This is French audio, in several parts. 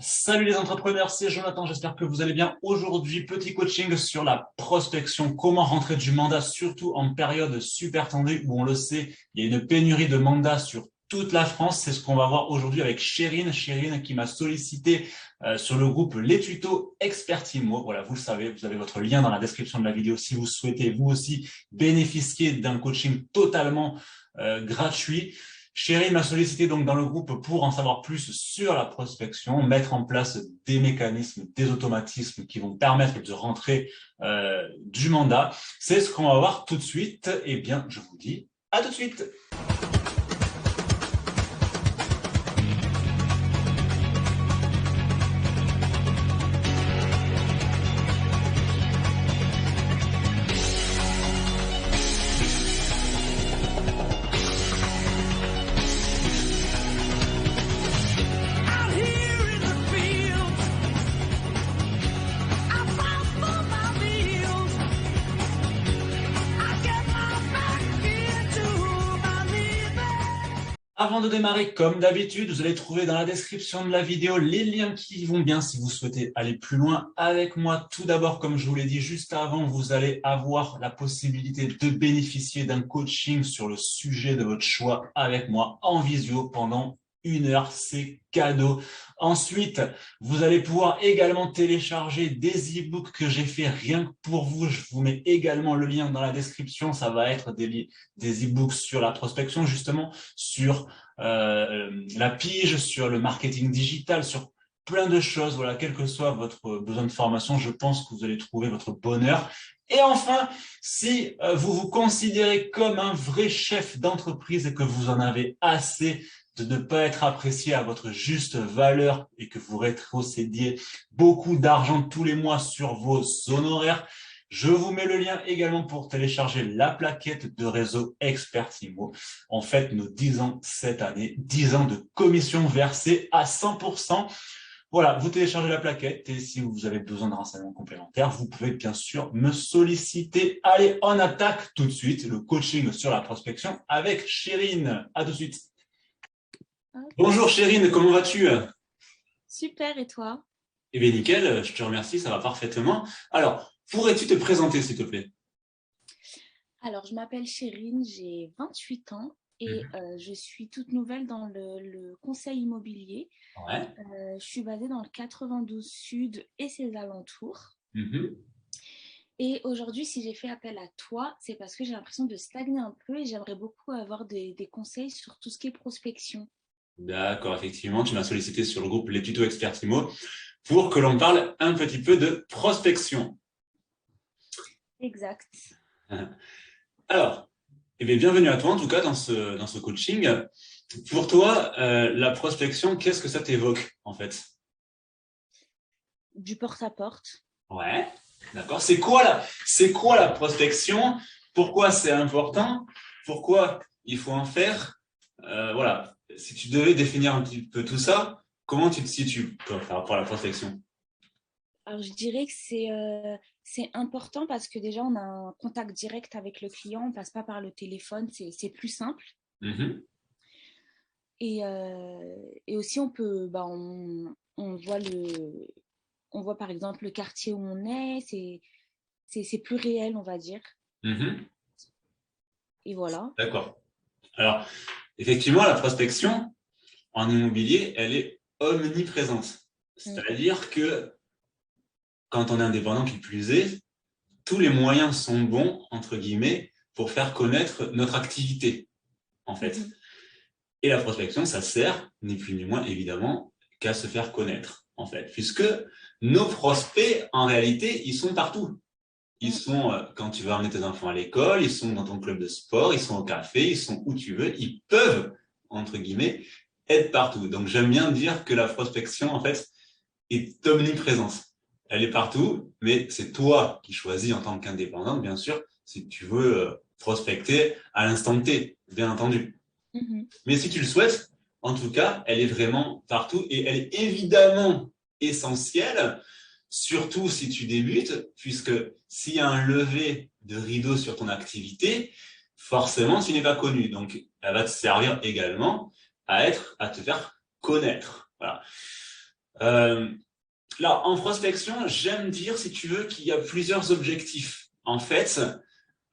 Salut les entrepreneurs, c'est Jonathan, j'espère que vous allez bien. Aujourd'hui, petit coaching sur la prospection, comment rentrer du mandat, surtout en période super tendue où on le sait, il y a une pénurie de mandats sur toute la France. C'est ce qu'on va voir aujourd'hui avec Chérine. Chérine qui m'a sollicité sur le groupe Les Tutos Expertimo. Voilà, vous le savez, vous avez votre lien dans la description de la vidéo si vous souhaitez vous aussi bénéficier d'un coaching totalement gratuit. Chérie m'a sollicité donc dans le groupe pour en savoir plus sur la prospection, mettre en place des mécanismes, des automatismes qui vont permettre de rentrer du mandat. C'est ce qu'on va voir tout de suite. Eh bien, je vous dis à tout de suite. Avant de démarrer, comme d'habitude, vous allez trouver dans la description de la vidéo les liens qui vont bien si vous souhaitez aller plus loin avec moi. Tout d'abord, comme je vous l'ai dit juste avant, vous allez avoir la possibilité de bénéficier d'un coaching sur le sujet de votre choix avec moi en visio pendant 1 heure, c'est cadeau. Ensuite, vous allez pouvoir également télécharger des e-books que j'ai fait rien que pour vous. Je vous mets également le lien dans la description. Ça va être des e-books sur la prospection, justement, sur la pige, sur le marketing digital, sur plein de choses. Voilà, quel que soit votre besoin de formation, je pense que vous allez trouver votre bonheur. Et enfin, si vous vous considérez comme un vrai chef d'entreprise et que vous en avez assez de ne pas être apprécié à votre juste valeur et que vous rétrocédiez beaucoup d'argent tous les mois sur vos honoraires, je vous mets le lien également pour télécharger la plaquette de réseau Expertimo. En fait, nos 10 ans cette année, 10 ans de commission versée à 100%. Voilà, vous téléchargez la plaquette et si vous avez besoin de renseignements complémentaires, vous pouvez bien sûr me solliciter. Allez, on attaque tout de suite le coaching sur la prospection avec Chérine. À tout de suite. Bonjour Chérine, comment vas-tu? Super, et toi? Eh bien nickel, je te remercie, ça va parfaitement. Alors, pourrais-tu te présenter s'il te plaît? Alors, je m'appelle Chérine, j'ai 28 ans et Mhm. je suis toute nouvelle dans le conseil immobilier. Ouais. Je suis basée dans le 92 Sud et ses alentours. Mhm. Et aujourd'hui, si j'ai fait appel à toi, c'est parce que j'ai l'impression de stagner un peu et j'aimerais beaucoup avoir des conseils sur tout ce qui est prospection. D'accord, effectivement, tu m'as sollicité sur le groupe Les Tutos Expertimo pour que l'on parle un petit peu de prospection. Exact. Alors, eh bien, bienvenue à toi en tout cas dans ce coaching. Pour toi, la prospection, qu'est-ce que ça t'évoque en fait? Du porte-à-porte. Ouais, d'accord. C'est quoi la prospection? Pourquoi c'est important? Pourquoi il faut en faire? Voilà. Si tu devais définir un petit peu tout ça, comment tu te situes toi, par rapport à la prospection? Alors, je dirais que c'est important parce que déjà, on a un contact direct avec le client, on passe pas par le téléphone, c'est plus simple. Mhm. Et aussi, on peut, bah, on voit par exemple le quartier où on est, c'est plus réel, on va dire. Mhm. Et voilà. D'accord. Alors, effectivement, la prospection en immobilier, elle est omniprésente. Mm. C'est-à-dire que quand on est indépendant, qui plus est, tous les moyens sont bons, entre guillemets, pour faire connaître notre activité, en fait. Mhm. Et la prospection, ça sert, ni plus ni moins, évidemment, qu'à se faire connaître, en fait. Puisque nos prospects, en réalité, ils sont partout. Ils Mm. sont, quand tu vas emmener tes enfants à l'école, ils sont dans ton club de sport, ils sont au café, ils sont où tu veux, ils peuvent, entre guillemets, être partout. Donc, j'aime bien dire que la prospection, en fait, est omniprésente. Elle est partout, mais c'est toi qui choisis en tant qu'indépendante, bien sûr, si tu veux prospecter à l'instant T, bien entendu. Mhm. Mais si tu le souhaites, en tout cas, elle est vraiment partout et elle est évidemment essentielle, surtout si tu débutes, puisque s'il y a un lever de rideau sur ton activité, forcément, tu n'es pas connu. Donc, elle va te servir également à te faire connaître. Voilà. Là, en prospection, j'aime dire, si tu veux, qu'il y a plusieurs objectifs. En fait,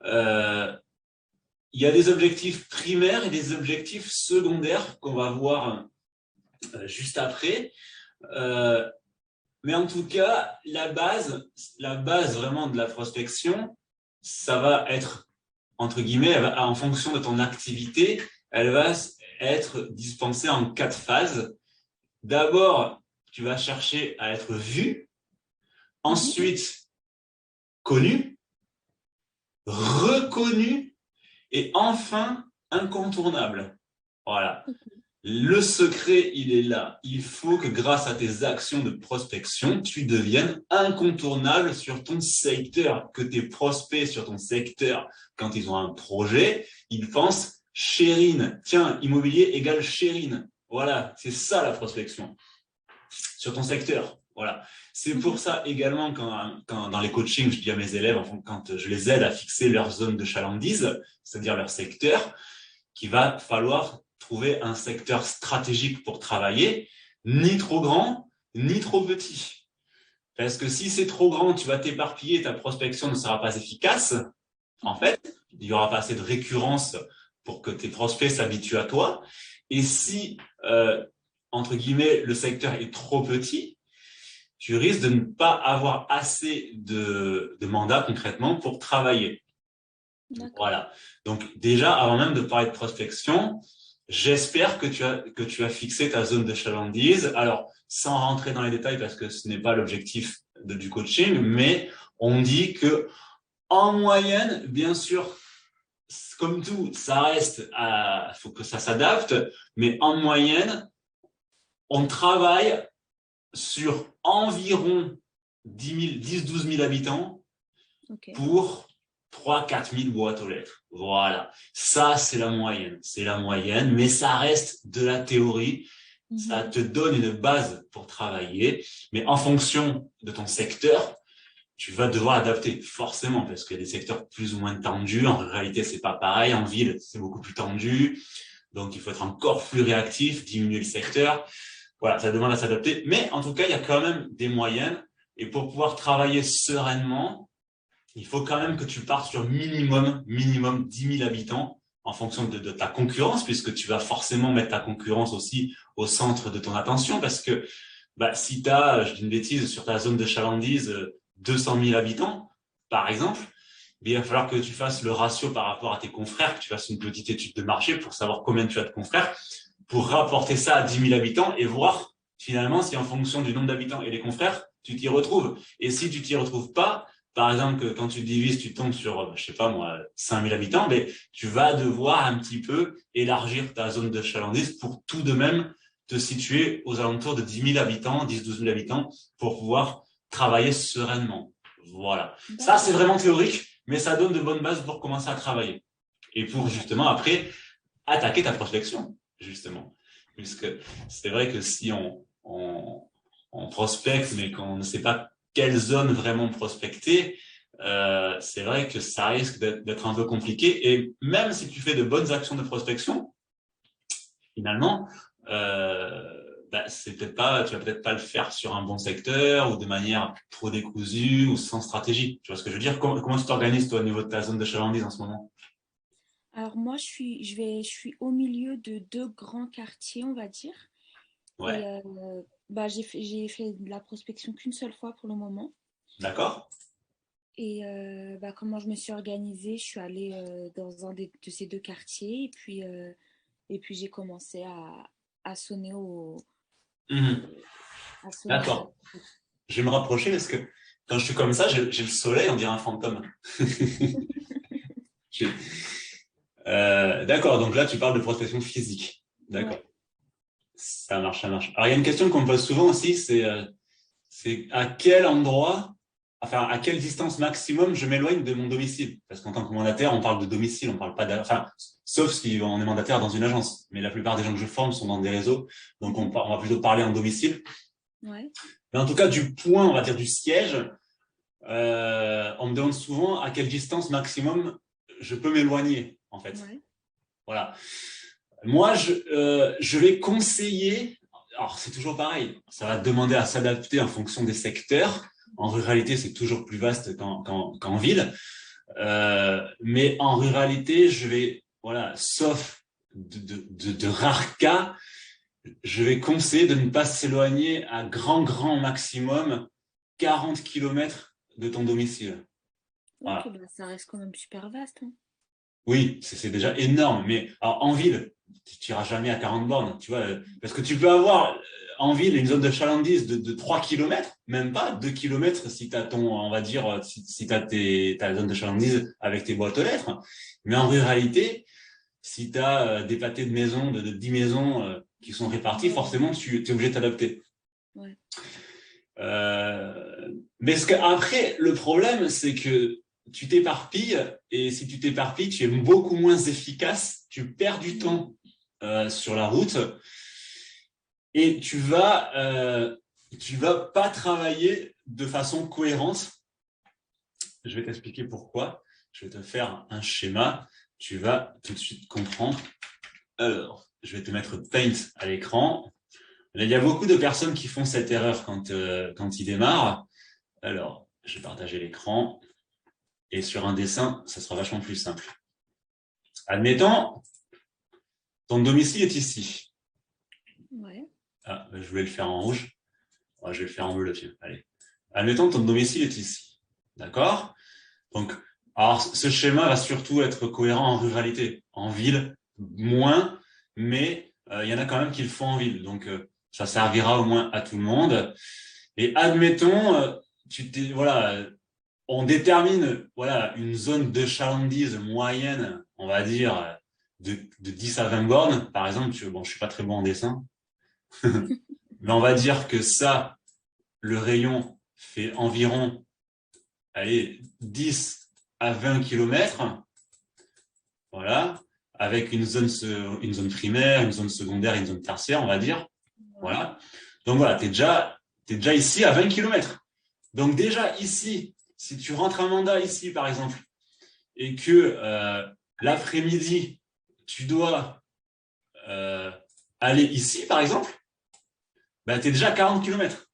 euh, il y a des objectifs primaires et des objectifs secondaires qu'on va voir juste après. Mais en tout cas, la base vraiment de la prospection, ça va être, entre guillemets, en fonction de ton activité, elle va être dispensée en 4 phases. D'abord, tu vas chercher à être vu, ensuite connu, reconnu et enfin incontournable. Voilà. Le secret, il est là. Il faut que grâce à tes actions de prospection, tu deviennes incontournable sur ton secteur, que tes prospects sur ton secteur, quand ils ont un projet, ils pensent Chérine. Tiens, immobilier égale Chérine. Voilà, c'est ça la prospection sur ton secteur. Voilà. C'est pour ça également quand dans les coachings, je dis à mes élèves, enfin, quand je les aide à fixer leur zone de chalandise, c'est-à-dire leur secteur, qu'il va falloir trouver un secteur stratégique pour travailler, ni trop grand, ni trop petit. Parce que si c'est trop grand, tu vas t'éparpiller, ta prospection ne sera pas efficace. En fait, il n'y aura pas assez de récurrence pour que tes prospects s'habituent à toi. Et si, entre guillemets, le secteur est trop petit, tu risques de ne pas avoir assez de mandats concrètement pour travailler. Voilà. Donc déjà, avant même de parler de prospection, j'espère que tu as fixé ta zone de chalandise. Alors, sans rentrer dans les détails parce que ce n'est pas l'objectif du coaching, mais on dit que en moyenne, bien sûr, comme tout, ça reste, faut que ça s'adapte, mais en moyenne, on travaille sur environ 10-12 000 habitants pour 3-4 000 boîtes aux lettres. Voilà. Ça, c'est la moyenne. C'est la moyenne, mais ça reste de la théorie. Ça te donne une base pour travailler, mais en fonction de ton secteur, tu vas devoir adapter forcément parce qu'il y a des secteurs plus ou moins tendus. En réalité, c'est pas pareil. En ville, c'est beaucoup plus tendu. Donc, il faut être encore plus réactif, diminuer le secteur. Voilà, ça demande à s'adapter. Mais en tout cas, il y a quand même des moyennes. Et pour pouvoir travailler sereinement, il faut quand même que tu partes sur minimum 10 000 habitants en fonction de ta concurrence, puisque tu vas forcément mettre ta concurrence aussi au centre de ton attention, parce que si tu as, je dis une bêtise, sur ta zone de chalandise, 200 000 habitants, par exemple, il va falloir que tu fasses le ratio par rapport à tes confrères, que tu fasses une petite étude de marché pour savoir combien tu as de confrères, pour rapporter ça à 10 000 habitants et voir finalement si en fonction du nombre d'habitants et des confrères, tu t'y retrouves. Et si tu t'y retrouves pas, par exemple, que quand tu divises, tu tombes sur, je sais pas moi, 5 000 habitants, mais tu vas devoir un petit peu élargir ta zone de chalandise pour tout de même te situer aux alentours de 10 000 habitants, 10-12 000 habitants, pour pouvoir travailler sereinement. Voilà. Ça, c'est vraiment théorique, mais ça donne de bonnes bases pour commencer à travailler. Et pour justement, après, attaquer ta prospection, justement. Puisque c'est vrai que si on prospecte, mais qu'on ne sait pas quelle zone vraiment prospecter, c'est vrai que ça risque d'être un peu compliqué. Et même si tu fais de bonnes actions de prospection, finalement, c'est peut-être pas, tu vas peut-être pas le faire sur un bon secteur ou de manière trop décousue ou sans stratégie. Tu vois ce que je veux dire? Comment tu t'organises toi au niveau de ta zone de chalandise en ce moment? Alors moi, je suis au milieu de deux grands quartiers, on va dire. Et Ouais, j'ai fait de la prospection qu'une seule fois pour le moment. d'accord. Et comment je me suis organisée, je suis allée dans de ces deux quartiers et puis j'ai commencé à sonner Mhm. à sonner à la D'accord. Je vais me rapprocher parce que quand je suis comme ça, j'ai le soleil, on dirait un fantôme. J'ai- d'accord, donc là, tu parles de prospection physique. D'accord. Ouais. Ça marche, ça marche. Alors, il y a une question qu'on me pose souvent aussi, c'est à quel endroit, enfin, à quelle distance maximum je m'éloigne de mon domicile? Parce qu'en tant que mandataire, on parle de domicile, on parle pas enfin, sauf si on est mandataire dans une agence. Mais la plupart des gens que je forme sont dans des réseaux, donc on va plutôt parler en domicile. Ouais. Mais en tout cas, du point, on va dire du siège, on me demande souvent à quelle distance maximum je peux m'éloigner, en fait. Ouais. Voilà. Moi, je vais conseiller, alors c'est toujours pareil. Ça va demander à s'adapter en fonction des secteurs. En ruralité, c'est toujours plus vaste qu'en ville. Mais en ruralité, je vais, voilà, sauf de rares cas, je vais conseiller de ne pas s'éloigner à grand maximum 40 kilomètres de ton domicile. Ok, Voilà. bah, ça reste quand même super vaste, hein. Oui, c'est déjà énorme. Mais alors, en ville, tu n'iras jamais à 40 bornes, tu vois, parce que tu peux avoir en ville une zone de chalandise de 3 kilomètres, même pas 2 kilomètres si tu as ton, on va dire, si tu as ta zone de chalandise avec tes boîtes aux lettres. Mais en ruralité, si tu as des pâtés de maisons, de 10 maisons qui sont réparties, Ouais, forcément, tu es obligé de t'adapter. ouais. Mais après, le problème, c'est que tu t'éparpilles, et si tu t'éparpilles, tu es beaucoup moins efficace, tu perds du temps sur la route, et tu vas pas travailler de façon cohérente. Je vais t'expliquer pourquoi. Je vais te faire un schéma. Tu vas tout de suite comprendre. Alors, je vais te mettre Paint à l'écran. Il y a beaucoup de personnes qui font cette erreur quand ils démarrent. Alors, je vais partager l'écran. Et sur un dessin, ça sera vachement plus simple. Admettons, ton domicile est ici. Ouais. Ah, je voulais le faire en rouge. Ouais, je vais le faire en bleu là-dessus. Allez. Admettons, ton domicile est ici. D'accord? Donc, alors, ce schéma va surtout être cohérent en ruralité. En ville, moins, mais il y en a quand même qui le font en ville. Donc, ça servira au moins à tout le monde. Et admettons, voilà, on détermine voilà, une zone de chalandise moyenne, on va dire, de 10 à 20 bornes. Par exemple, bon, je suis pas très bon en dessin, mais on va dire que ça, le rayon fait environ, allez, 10 à 20 kilomètres, voilà, avec une zone primaire, une zone secondaire, une zone tertiaire, on va dire. Ouais. Voilà. Donc voilà, t'es déjà ici à 20 kilomètres. Donc déjà ici, si tu rentres un mandat ici, par exemple, et que l'après-midi, tu dois aller ici, par exemple, bah, tu es déjà à 40 kilomètres.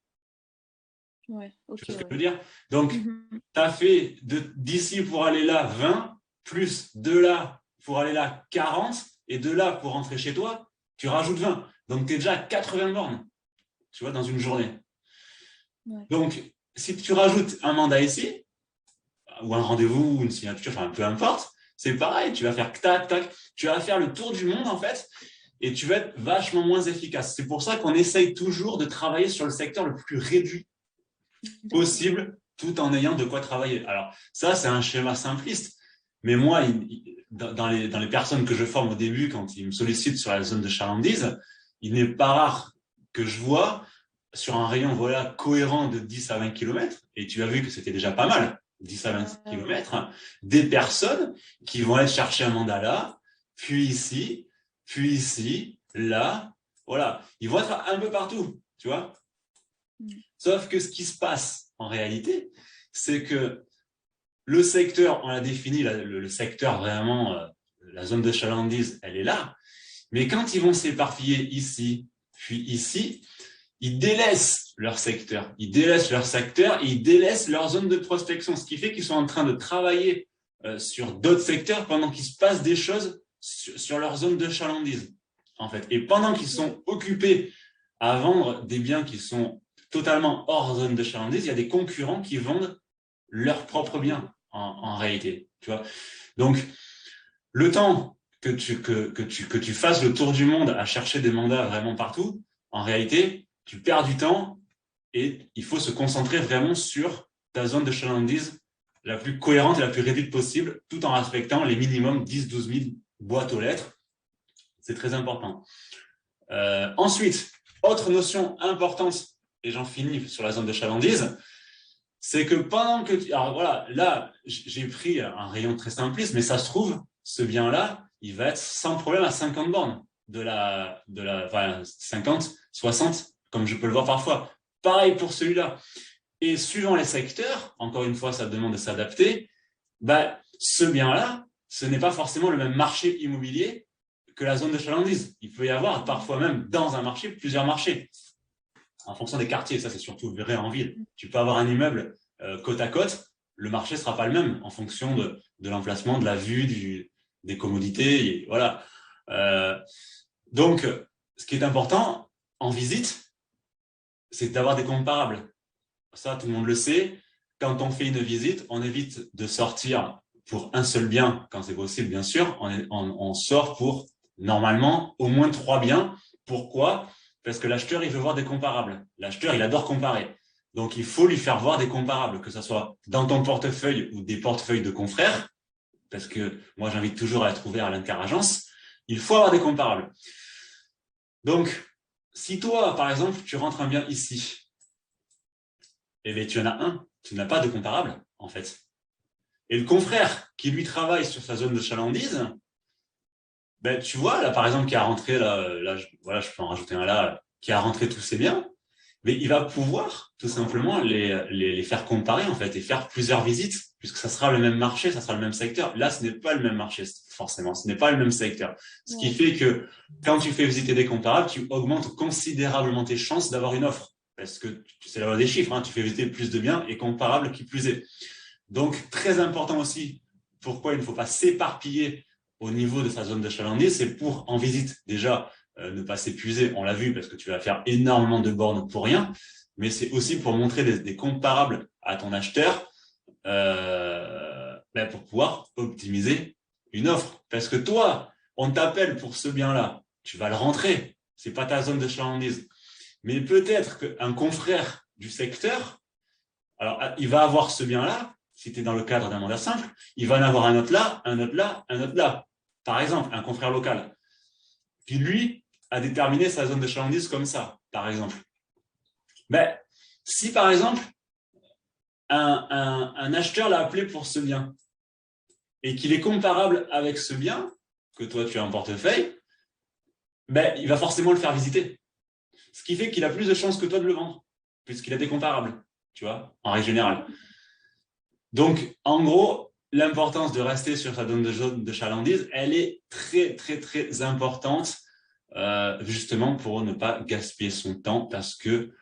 Ouais, Tu ok, vois ce que je ouais. veux dire? Donc, Mhm. tu as fait d'ici pour aller là 20, plus de là pour aller là 40, et de là pour rentrer chez toi, tu rajoutes 20. Donc, tu es déjà à 80 bornes, tu vois, dans une journée. Ouais. Donc, si tu rajoutes un mandat ici, ou un rendez-vous, ou une signature, enfin, peu importe, c'est pareil, tu vas faire tac, tac, tu vas faire le tour du monde, en fait, et tu vas être vachement moins efficace. C'est pour ça qu'on essaye toujours de travailler sur le secteur le plus réduit D'accord. possible, tout en ayant de quoi travailler. Alors, ça, c'est un schéma simpliste, mais moi, dans les personnes que je forme au début, quand ils me sollicitent sur la zone de chalandise, il n'est pas rare que je vois sur un rayon voilà, cohérent de 10 à 20 km, et tu as vu que c'était déjà pas mal, 10 à 20 Ouais. km, des personnes qui vont être chercher un mandat là, puis ici, là, voilà. Ils vont être un peu partout, tu vois. Mm. Sauf que ce qui se passe en réalité, c'est que le secteur, on l'a défini, le secteur vraiment, la zone de chalandise, elle est là. Mais quand ils vont s'éparpiller ici, puis ici, ils délaissent leur secteur. Ils délaissent leur secteur et ils délaissent leur zone de prospection. Ce qui fait qu'ils sont en train de travailler sur d'autres secteurs pendant qu'il se passe des choses sur leur zone de chalandise, en fait. Et pendant qu'ils sont occupés à vendre des biens qui sont totalement hors zone de chalandise, il y a des concurrents qui vendent leurs propres biens en réalité. Tu vois. Donc, le temps que tu fasses le tour du monde à chercher des mandats vraiment partout, en réalité, tu perds du temps et il faut se concentrer vraiment sur ta zone de chalandise la plus cohérente et la plus réduite possible, tout en respectant les minimums 10-12 000 boîtes aux lettres. C'est très important. Ensuite, autre notion importante, et j'en finis sur la zone de chalandise, c'est que pendant que alors voilà, là, j'ai pris un rayon très simpliste, mais ça se trouve, ce bien-là, il va être sans problème à 50 bornes enfin, 50, 60, comme je peux le voir parfois. Pareil pour celui-là. Et suivant les secteurs, encore une fois, ça demande de s'adapter, bah, ce bien-là, ce n'est pas forcément le même marché immobilier que la zone de chalandise. Il peut y avoir parfois même dans un marché plusieurs marchés en fonction des quartiers. Ça, c'est surtout vrai en ville. Tu peux avoir un immeuble côte à côte. Le marché ne sera pas le même en fonction de l'emplacement, de la vue, des commodités. Et voilà. Donc, ce qui est important en visite, c'est d'avoir des comparables. Ça, tout le monde le sait. Quand on fait une visite, on évite de sortir pour un seul bien, quand c'est possible, bien sûr. On sort pour, normalement, au moins 3 biens. Pourquoi ? Parce que l'acheteur, il veut voir des comparables. L'acheteur, il adore comparer. Donc, il faut lui faire voir des comparables, que ce soit dans ton portefeuille ou des portefeuilles de confrères, parce que moi, j'invite toujours à être ouvert à l'interagence. Il faut avoir des comparables. Donc, si toi, par exemple, tu rentres un bien ici, eh bien, tu en as un, tu n'as pas de comparable, en fait. Et le confrère qui, lui, travaille sur sa zone de chalandise, ben, tu vois, là, par exemple, qui a rentré, voilà, je peux en rajouter un là, qui a rentré tous ses biens, mais il va pouvoir, tout simplement, les faire comparer, en fait, et faire plusieurs visites, puisque ça sera le même marché, ça sera le même secteur. Là, ce n'est pas le même marché, forcément, ce n'est pas le même secteur. Ce qui fait que, quand tu fais visiter des comparables, tu augmentes considérablement tes chances d'avoir une offre. Parce que c'est la loi des chiffres, hein, tu fais visiter plus de biens et comparables qui plus est. Donc, très important aussi, pourquoi il ne faut pas s'éparpiller au niveau de sa zone de chalandise, c'est pour, en visite, déjà, ne pas s'épuiser, on l'a vu, parce que tu vas faire énormément de bornes pour rien, mais c'est aussi pour montrer des comparables à ton acheteur pour pouvoir optimiser une offre. Parce que toi, on t'appelle pour ce bien-là, tu vas le rentrer, c'est pas ta zone de chalandise. Mais peut-être qu'un confrère du secteur, alors il va avoir ce bien-là, si tu es dans le cadre d'un mandat simple, il va en avoir un autre là, un autre là, un autre là. Par exemple, un confrère local, qui lui a déterminé sa zone de chalandise comme ça, par exemple. Ben, si par exemple, un acheteur l'a appelé pour ce bien, et qu'il est comparable avec ce bien, que toi tu as en portefeuille, ben, il va forcément le faire visiter. Ce qui fait qu'il a plus de chances que toi de le vendre, puisqu'il a des comparables, tu vois, en règle générale. Donc, en gros, l'importance de rester sur sa zone de chalandise, elle est très, très, très importante, justement pour ne pas gaspiller son temps, parce que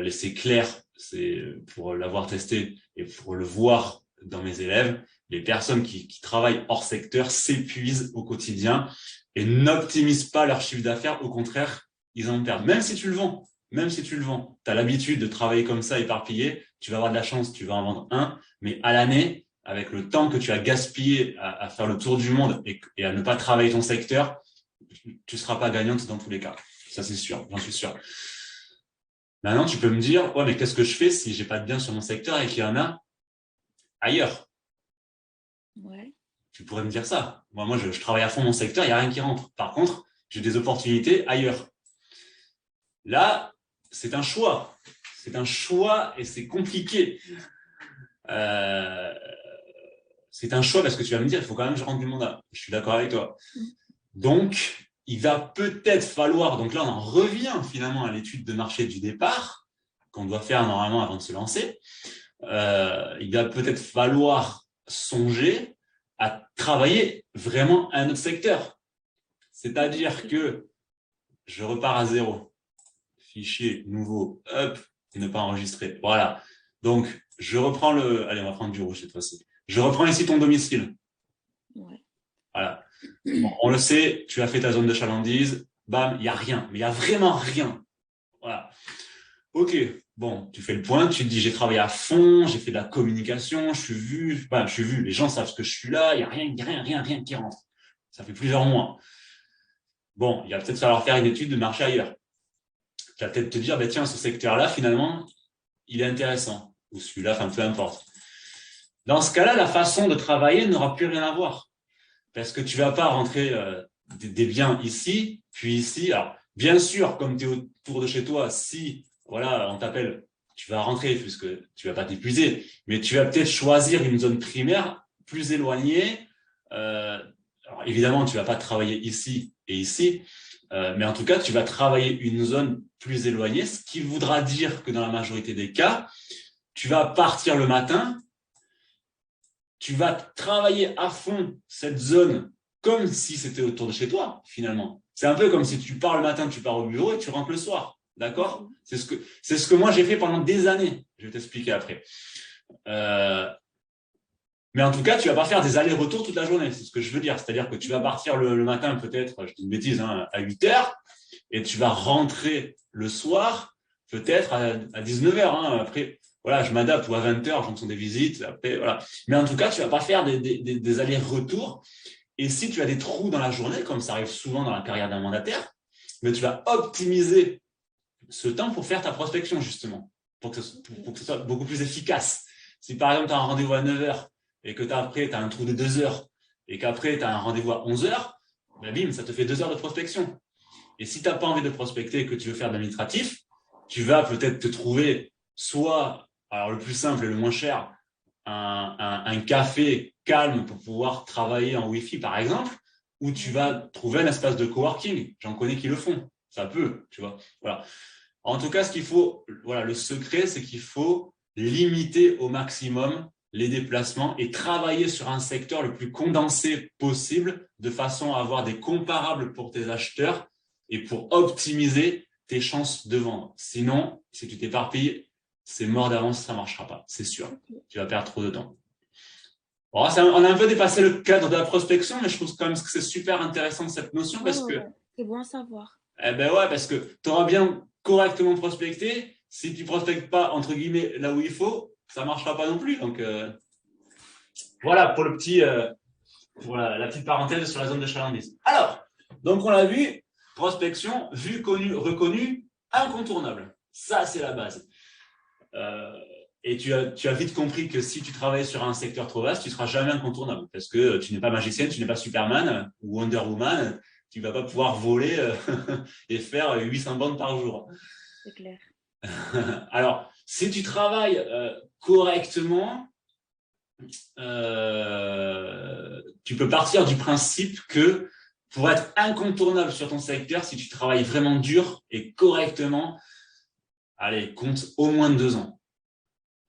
c'est clair, c'est pour l'avoir testé et pour le voir dans mes élèves, les personnes qui travaillent hors secteur s'épuisent au quotidien et n'optimisent pas leur chiffre d'affaires. Au contraire, ils en perdent. Même si tu le vends, tu as l'habitude de travailler comme ça, éparpillé, tu vas avoir de la chance, tu vas en vendre un, mais à l'année, avec le temps que tu as gaspillé à faire le tour du monde et à ne pas travailler ton secteur, tu ne seras pas gagnante dans tous les cas. Ça, c'est sûr, j'en suis sûr. Maintenant, tu peux me dire, ouais, mais qu'est-ce que je fais si j'ai pas de bien sur mon secteur et qu'il y en a ailleurs? Ouais. Tu pourrais me dire ça. Moi, je travaille à fond mon secteur, il n'y a rien qui rentre. Par contre, j'ai des opportunités ailleurs. Là, c'est un choix. C'est un choix et c'est compliqué. C'est un choix parce que tu vas me dire, il faut quand même que je rentre du mandat. Je suis d'accord avec toi. Donc, il va peut-être falloir, donc là, on en revient finalement à l'étude de marché du départ, qu'on doit faire normalement avant de se lancer. Il va peut-être falloir songer à travailler vraiment un autre secteur. C'est-à-dire que je repars à zéro. Fichier nouveau, hop, ne pas enregistrer. Voilà. Donc, je reprends allez, on va prendre du rouge cette fois-ci. Je reprends ici ton domicile. Ouais. Voilà. Bon, on le sait, tu as fait ta zone de chalandise, bam, il n'y a rien, mais il n'y a vraiment rien. Voilà. Ok, bon, tu fais le point, tu te dis j'ai travaillé à fond, j'ai fait de la communication, je suis vu, les gens savent que je suis là, il n'y a rien qui rentre. Ça fait plusieurs mois. Bon, il va peut-être falloir faire une étude de marché ailleurs. Tu vas peut-être te dire, bah, tiens, ce secteur-là, finalement, il est intéressant. Ou celui-là, enfin, peu importe. Dans ce cas-là, la façon de travailler n'aura plus rien à voir. Parce que tu ne vas pas rentrer des biens ici, puis ici. Alors, bien sûr, comme tu es autour de chez toi, si voilà, on t'appelle, tu vas rentrer puisque tu ne vas pas t'épuiser, mais tu vas peut-être choisir une zone primaire plus éloignée. Alors, évidemment, tu ne vas pas travailler ici et ici, mais en tout cas, tu vas travailler une zone plus éloignée, ce qui voudra dire que dans la majorité des cas, tu vas partir le matin, tu vas travailler à fond cette zone comme si c'était autour de chez toi, finalement. C'est un peu comme si tu pars le matin, tu pars au bureau et tu rentres le soir. D'accord? C'est ce que moi j'ai fait pendant des années. Je vais t'expliquer après. Mais en tout cas, tu vas pas faire des allers-retours toute la journée. C'est ce que je veux dire. C'est-à-dire que tu vas partir le matin, peut-être, je dis une bêtise, hein, à 8 heures, et tu vas rentrer le soir, peut-être à 19 heures. Hein. Après, voilà, je m'adapte, ou à 20 heures en fonction des visites. Après, voilà. Mais en tout cas, tu vas pas faire des allers-retours. Et si tu as des trous dans la journée, comme ça arrive souvent dans la carrière d'un mandataire, mais tu vas optimiser ce temps pour faire ta prospection, justement, pour que ce soit beaucoup plus efficace. Si par exemple, tu as un rendez-vous à 9 heures et que après, tu as un trou de 2 heures et qu'après, tu as un rendez-vous à 11 heures, ben bim, ça te fait 2 heures de prospection. Et si tu n'as pas envie de prospecter et que tu veux faire de l'administratif, tu vas peut-être te trouver soit, alors le plus simple et le moins cher, un café calme pour pouvoir travailler en Wi-Fi, par exemple, ou tu vas trouver un espace de coworking. J'en connais qui le font. Ça peut, tu vois. Voilà. En tout cas, ce qu'il faut, voilà, le secret, c'est qu'il faut limiter au maximum les déplacements et travailler sur un secteur le plus condensé possible de façon à avoir des comparables pour tes acheteurs et pour optimiser tes chances de vendre. Sinon, si tu t'éparpilles, c'est mort d'avance, ça ne marchera pas, c'est sûr. Tu vas perdre trop de temps. Bon, on a un peu dépassé le cadre de la prospection, mais je trouve quand même que c'est super intéressant cette notion parce que c'est bon à savoir. Eh ben ouais, parce que tu auras bien correctement prospecté. Si tu prospectes pas, entre guillemets, là où il faut, ça ne marchera pas non plus. Donc, voilà pour pour la petite parenthèse sur la zone de chalandise. Alors, donc on l'a vu, prospection, vue, connue, reconnue, incontournable. Ça, c'est la base. Et tu as vite compris que si tu travailles sur un secteur trop vaste, tu ne seras jamais incontournable parce que tu n'es pas magicienne, tu n'es pas Superman ou Wonder Woman. Tu ne vas pas pouvoir voler et faire 800 bandes par jour. C'est clair. Alors, si tu travailles correctement, tu peux partir du principe que pour être incontournable sur ton secteur, si tu travailles vraiment dur et correctement, allez, compte au moins 2 ans,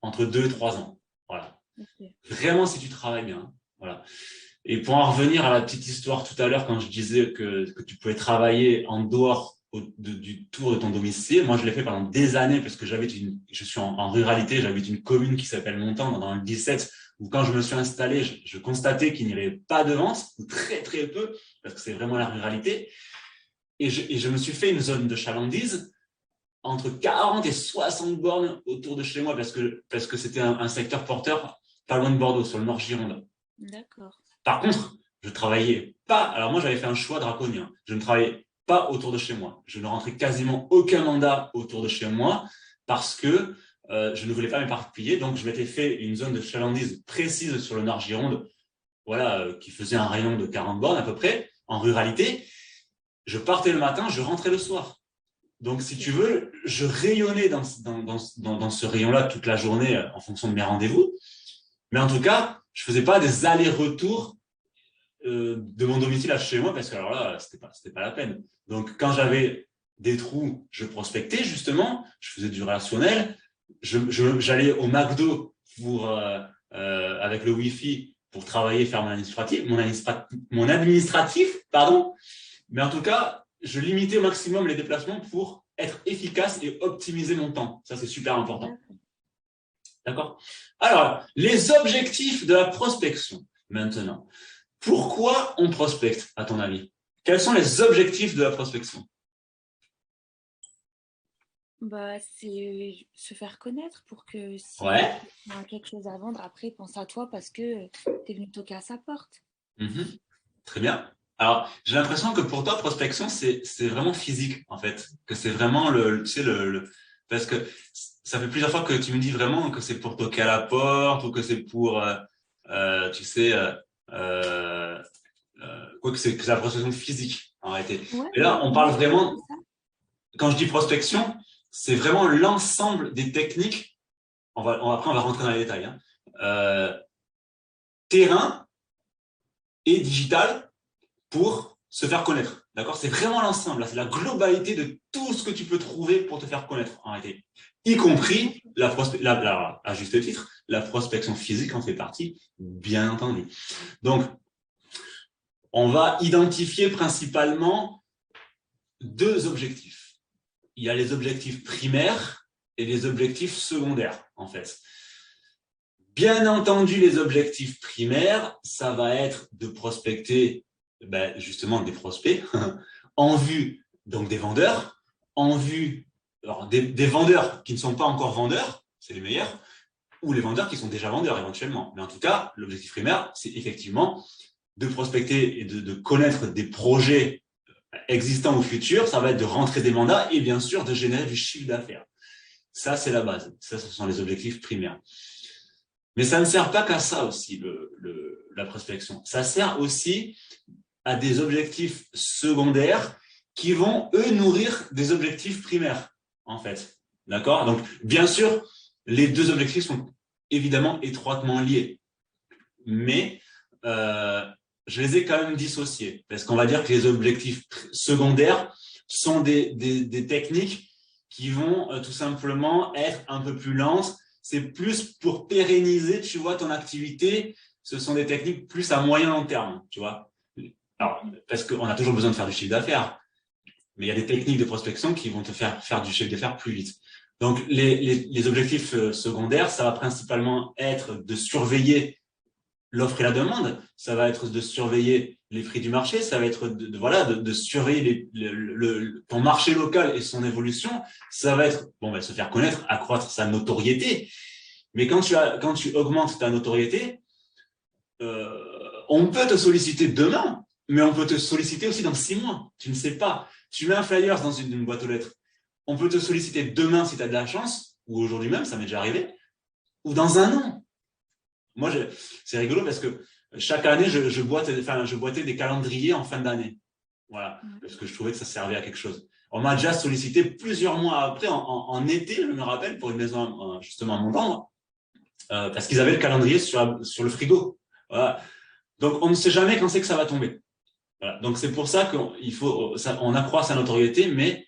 entre 2 et 3 ans. Voilà. Okay. Vraiment, si tu travailles bien. Voilà. Et pour en revenir à la petite histoire tout à l'heure, quand je disais que tu pouvais travailler en dehors du tour de ton domicile, moi je l'ai fait pendant des années parce que je suis en ruralité, j'habite une commune qui s'appelle Montant dans le 17, où quand je me suis installé, je constatais qu'il n'y avait pas de vente, ou très très peu, parce que c'est vraiment la ruralité. Et je me suis fait une zone de chalandise entre 40 et 60 bornes autour de chez moi parce que c'était un secteur porteur pas loin de Bordeaux, sur le Nord Gironde. D'accord. Par contre, je travaillais pas. Alors moi, j'avais fait un choix draconien. Je ne travaillais pas autour de chez moi. Je ne rentrais quasiment aucun mandat autour de chez moi parce que je ne voulais pas m'éparpiller. Donc, je m'étais fait une zone de chalandise précise sur le Nord Gironde, voilà, qui faisait un rayon de 40 bornes à peu près, en ruralité. Je partais le matin, je rentrais le soir. Donc, si tu veux, je rayonnais dans ce rayon-là toute la journée en fonction de mes rendez-vous. Mais en tout cas, je faisais pas des allers-retours de mon domicile à chez moi parce que alors là, c'était pas la peine. Donc, quand j'avais des trous, je prospectais justement, je faisais du relationnel, j'allais au McDo avec le Wi-Fi pour travailler, faire mon administratif, pardon. Mais en tout cas, je limitais au maximum les déplacements pour être efficace et optimiser mon temps. Ça, c'est super important. D'accord ? Alors, les objectifs de la prospection, maintenant. Pourquoi on prospecte, à ton avis ? Quels sont les objectifs de la prospection ? C'est se faire connaître pour que si on a quelque chose à vendre, après, pense à toi parce que tu es venu toquer à sa porte. Mm-hmm. Très bien. Alors, j'ai l'impression que pour toi, prospection, c'est vraiment physique, en fait. Que c'est vraiment parce que ça fait plusieurs fois que tu me dis vraiment que c'est pour toquer à la porte ou que c'est pour, tu sais, quoi que c'est la prospection physique, en réalité. Ouais, et là, on parle vraiment, quand je dis prospection, c'est vraiment l'ensemble des techniques. Après, on va rentrer dans les détails. Hein. Terrain et digital pour se faire connaître. D'accord ? C'est vraiment l'ensemble. C'est la globalité de tout ce que tu peux trouver pour te faire connaître, en réalité. Y compris, à juste titre, la prospection physique en fait partie, bien entendu. Donc, on va identifier principalement deux objectifs. Il y a les objectifs primaires et les objectifs secondaires, en fait. Bien entendu, les objectifs primaires, ça va être de prospecter justement des prospects en vue donc des vendeurs, en vue alors, des vendeurs qui ne sont pas encore vendeurs, c'est les meilleurs, ou les vendeurs qui sont déjà vendeurs éventuellement. Mais en tout cas, l'objectif primaire, c'est effectivement de prospecter et de connaître des projets existants ou futurs. Ça va être de rentrer des mandats et bien sûr de générer du chiffre d'affaires. Ça, c'est la base. Ça, ce sont les objectifs primaires. Mais ça ne sert pas qu'à ça aussi, la prospection. Ça sert aussi à des objectifs secondaires qui vont, eux, nourrir des objectifs primaires, en fait. D'accord? Donc, bien sûr, les deux objectifs sont évidemment étroitement liés. Mais je les ai quand même dissociés. Parce qu'on va dire que les objectifs secondaires sont des techniques qui vont tout simplement être un peu plus lentes. C'est plus pour pérenniser, tu vois, ton activité. Ce sont des techniques plus à moyen long terme, tu vois. Alors, parce qu'on a toujours besoin de faire du chiffre d'affaires. Mais il y a des techniques de prospection qui vont te faire du chiffre d'affaires plus vite. Donc, les objectifs secondaires, ça va principalement être de surveiller l'offre et la demande, ça va être de surveiller les prix du marché, ça va être de surveiller ton marché local et son évolution, ça va être se faire connaître, accroître sa notoriété. Mais quand tu augmentes ta notoriété, on peut te solliciter demain, mais on peut te solliciter aussi dans 6 mois. Tu ne sais pas. Tu mets un flyer dans une boîte aux lettres. On peut te solliciter demain si tu as de la chance, ou aujourd'hui même, ça m'est déjà arrivé, ou dans 1 an. Moi, c'est rigolo parce que chaque année, je boitais des calendriers en fin d'année. Voilà, parce que je trouvais que ça servait à quelque chose. On m'a déjà sollicité plusieurs mois après, en été, je me rappelle, pour une maison justement à Montendre, parce qu'ils avaient le calendrier sur le frigo. Voilà. Donc, on ne sait jamais quand c'est que ça va tomber. Voilà. Donc, c'est pour ça qu'on accroît sa notoriété, mais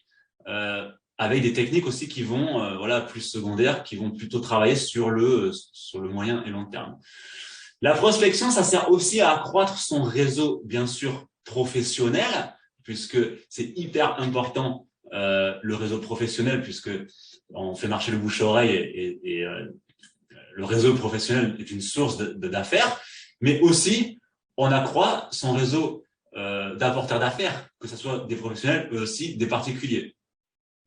avec des techniques aussi qui vont plus secondaires, qui vont plutôt travailler sur le moyen et long terme. La prospection, ça sert aussi à accroître son réseau, bien sûr, professionnel, puisque c'est hyper important le réseau professionnel, puisque on fait marcher le bouche-oreille et le réseau professionnel est une source d'affaires, mais aussi on accroît son réseau d'apporteurs d'affaires, que ce soit des professionnels, mais aussi des particuliers.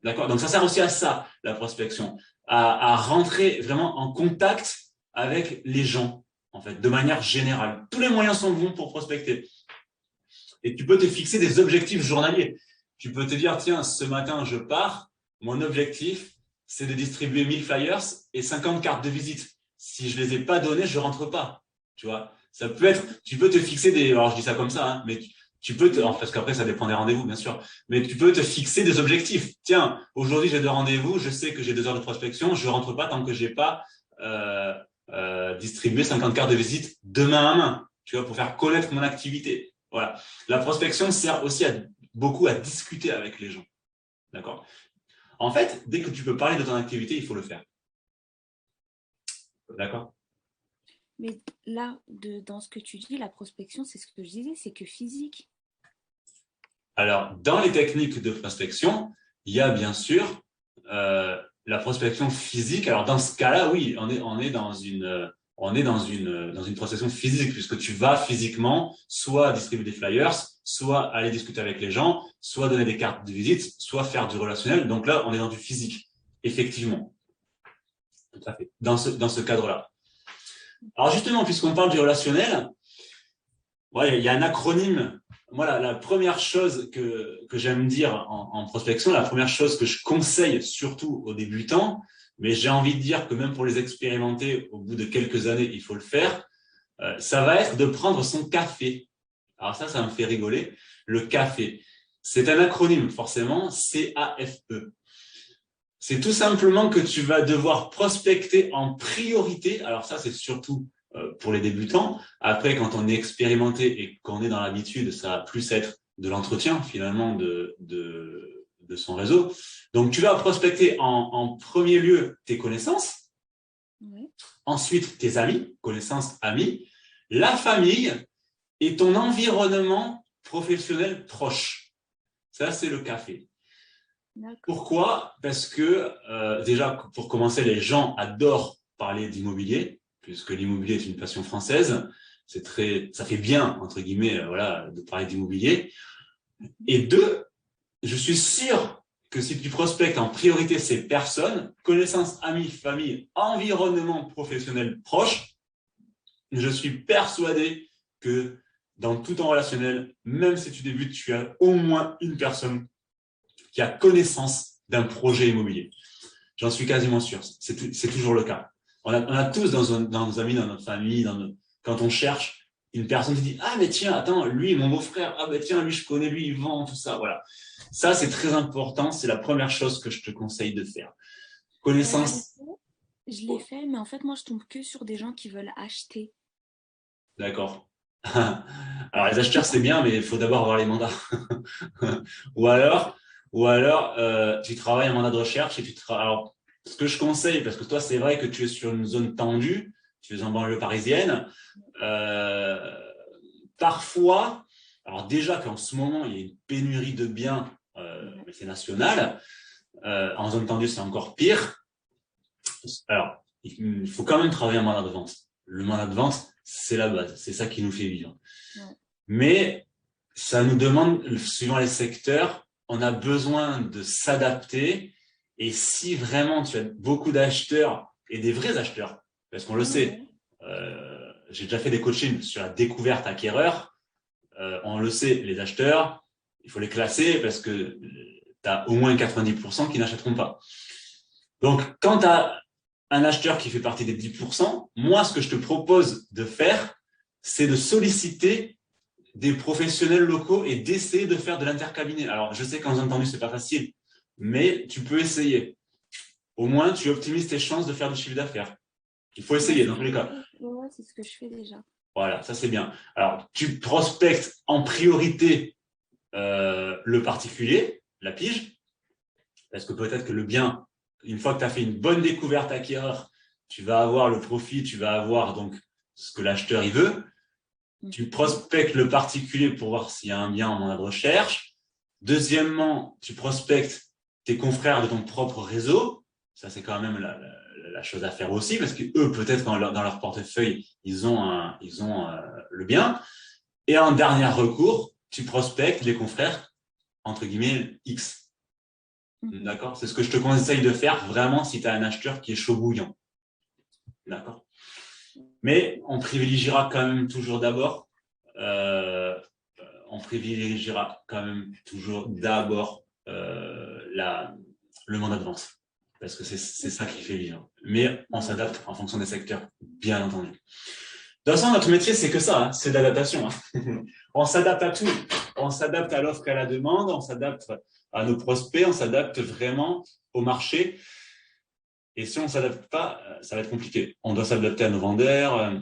D'accord. Donc, ça sert aussi à ça, la prospection, à rentrer vraiment en contact avec les gens, en fait, de manière générale. Tous les moyens sont bons pour prospecter. Et tu peux te fixer des objectifs journaliers. Tu peux te dire, tiens, ce matin, je pars. Mon objectif, c'est de distribuer 1000 flyers et 50 cartes de visite. Si je les ai pas données, je rentre pas. Tu vois, ça peut être, tu peux te fixer alors je dis ça comme ça, hein, mais tu peux parce qu'après, ça dépend des rendez-vous, bien sûr. Mais tu peux te fixer des objectifs. Tiens, aujourd'hui, j'ai 2 rendez-vous. Je sais que j'ai 2 heures de prospection. Je rentre pas tant que j'ai pas distribué 50 cartes de visite de main à main, tu vois, pour faire connaître mon activité. Voilà. La prospection sert aussi beaucoup à discuter avec les gens. D'accord. En fait, dès que tu peux parler de ton activité, il faut le faire. D'accord. Mais là, dans ce que tu dis, la prospection, c'est ce que je disais, c'est que physique. Alors, dans les techniques de prospection, il y a bien sûr la prospection physique. Alors, dans ce cas-là, oui, on est dans une prospection physique, puisque tu vas physiquement soit distribuer des flyers, soit aller discuter avec les gens, soit donner des cartes de visite, soit faire du relationnel. Donc là, on est dans du physique, effectivement. Tout à fait. Dans ce cadre-là. Alors justement, puisqu'on parle du relationnel, il y a un acronyme. Moi, la première chose que j'aime dire en prospection, la première chose que je conseille surtout aux débutants, mais j'ai envie de dire que même pour les expérimenter, au bout de quelques années, il faut le faire, ça va être de prendre son café. Alors ça me fait rigoler. Le café, c'est un acronyme forcément, C-A-F-E. C'est tout simplement que tu vas devoir prospecter en priorité. Alors ça, c'est surtout pour les débutants. Après, quand on est expérimenté et qu'on est dans l'habitude, ça va plus être de l'entretien finalement de son réseau. Donc, tu vas prospecter en premier lieu tes connaissances, ensuite tes amis, connaissances, amis, la famille et ton environnement professionnel proche. Ça, c'est le café. Pourquoi? Parce que déjà, pour commencer, les gens adorent parler d'immobilier, puisque l'immobilier est une passion française. Ça fait bien, entre guillemets, voilà, de parler d'immobilier. Et deux, je suis sûr que si tu prospectes en priorité ces personnes, connaissances, amis, famille, environnement professionnel proche, je suis persuadé que dans tout ton relationnel, même si tu débutes, tu as au moins une personne qui a connaissance d'un projet immobilier. J'en suis quasiment sûr. C'est toujours le cas. On a tous dans nos amis, dans notre famille, quand on cherche une personne qui dit « Ah, mais tiens, attends, lui, mon beau-frère, ah, mais tiens, lui, je connais, lui, il vend, tout ça. » Voilà. Ça, c'est très important. C'est la première chose que je te conseille de faire. Connaissance. Je l'ai fait, mais en fait, moi, je tombe que sur des gens qui veulent acheter. D'accord. Alors, les acheteurs, c'est bien, mais il faut d'abord avoir les mandats. Ou alors, tu travailles un mandat de recherche et alors, ce que je conseille, parce que toi, c'est vrai que tu es sur une zone tendue, tu es en banlieue parisienne, parfois, alors déjà qu'en ce moment, il y a une pénurie de biens, mais c'est national, en zone tendue, c'est encore pire. Alors, il faut quand même travailler un mandat de vente. Le mandat de vente, c'est la base, c'est ça qui nous fait vivre. Ouais. Mais ça nous demande, suivant les secteurs, on a besoin de s'adapter. Et si vraiment tu as beaucoup d'acheteurs et des vrais acheteurs, parce qu'on le sait, j'ai déjà fait des coachings sur la découverte acquéreur, on le sait, les acheteurs, il faut les classer parce que tu as au moins 90% qui n'achèteront pas. Donc, quand tu as un acheteur qui fait partie des 10%, moi, ce que je te propose de faire, c'est de solliciter des professionnels locaux et d'essayer de faire de l'intercabinet. Alors, je sais qu'en zone tendue, c'est pas facile, mais tu peux essayer. Au moins, tu optimises tes chances de faire du chiffre d'affaires. Il faut essayer dans tous les cas. Ouais, c'est ce que je fais déjà. Voilà, ça c'est bien. Alors, tu prospectes en priorité le particulier, la pige, parce que peut-être que le bien, une fois que tu as fait une bonne découverte acquéreur, tu vas avoir le profit, tu vas avoir donc ce que l'acheteur il veut. Tu prospectes le particulier pour voir s'il y a un bien en mandat de recherche. Deuxièmement, tu prospectes tes confrères de ton propre réseau. Ça, c'est quand même la chose à faire aussi, parce que eux, peut-être dans leur portefeuille, ils ont le bien. Et en dernier recours, tu prospectes les confrères, entre guillemets, X. D'accord? C'est ce que je te conseille de faire vraiment si tu as un acheteur qui est chaud bouillant. D'accord? Mais on privilégiera quand même toujours d'abord, le mandat de vente. Parce que c'est ça qui fait vivre. Mais on s'adapte en fonction des secteurs, bien entendu. De toute façon, notre métier, c'est que ça, hein, c'est l'adaptation. Hein. On s'adapte à tout. On s'adapte à l'offre et à la demande, on s'adapte à nos prospects, on s'adapte vraiment au marché. Et si on ne s'adapte pas, ça va être compliqué. On doit s'adapter à nos vendeurs.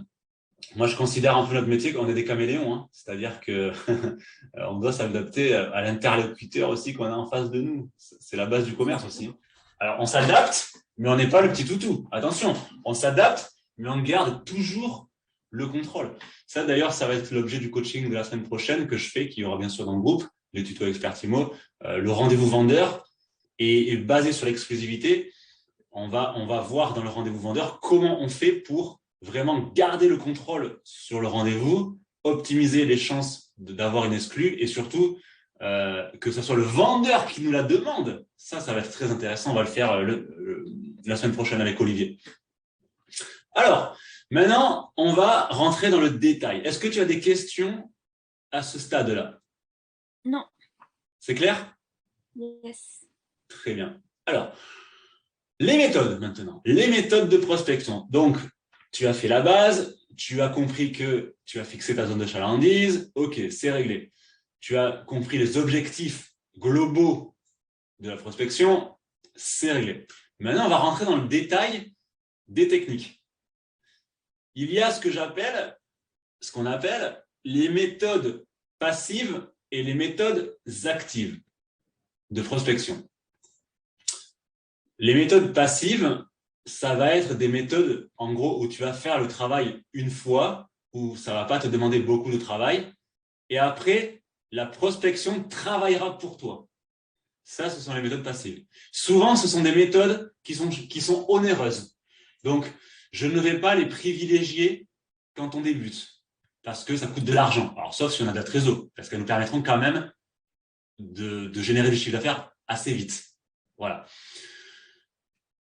Moi, je considère un peu notre métier qu'on est des caméléons. Hein. C'est-à-dire qu'on doit s'adapter à l'interlocuteur aussi qu'on a en face de nous. C'est la base du commerce aussi. Alors, on s'adapte, mais on n'est pas le petit toutou. Attention, on s'adapte, mais on garde toujours le contrôle. Ça, d'ailleurs, ça va être l'objet du coaching de la semaine prochaine que je fais, qui y aura bien sûr dans le groupe, les tutos Expertimo. Le rendez-vous vendeur est basé sur l'exclusivité. On va voir dans le rendez-vous vendeur comment on fait pour vraiment garder le contrôle sur le rendez-vous, optimiser les chances d'avoir une exclue et surtout que ce soit le vendeur qui nous la demande. Ça va être très intéressant. On va le faire la semaine prochaine avec Olivier. Alors, maintenant, on va rentrer dans le détail. Est-ce que tu as des questions à ce stade-là? Non. C'est clair? Yes. Très bien. Alors, les méthodes maintenant. Les méthodes de prospection. Donc, tu as fait la base, tu as compris que tu as fixé ta zone de chalandise. OK, c'est réglé. Tu as compris les objectifs globaux de la prospection. C'est réglé. Maintenant, on va rentrer dans le détail des techniques. Il y a ce qu'on appelle les méthodes passives et les méthodes actives de prospection. Les méthodes passives, ça va être des méthodes, en gros, où tu vas faire le travail une fois où ça ne va pas te demander beaucoup de travail. Et après, la prospection travaillera pour toi. Ça, ce sont les méthodes passives. Souvent, ce sont des méthodes qui sont onéreuses. Donc, je ne vais pas les privilégier quand on débute, parce que ça coûte de l'argent. Alors, sauf si on a de la trésor, parce qu'elles nous permettront quand même de générer du chiffre d'affaires assez vite. Voilà.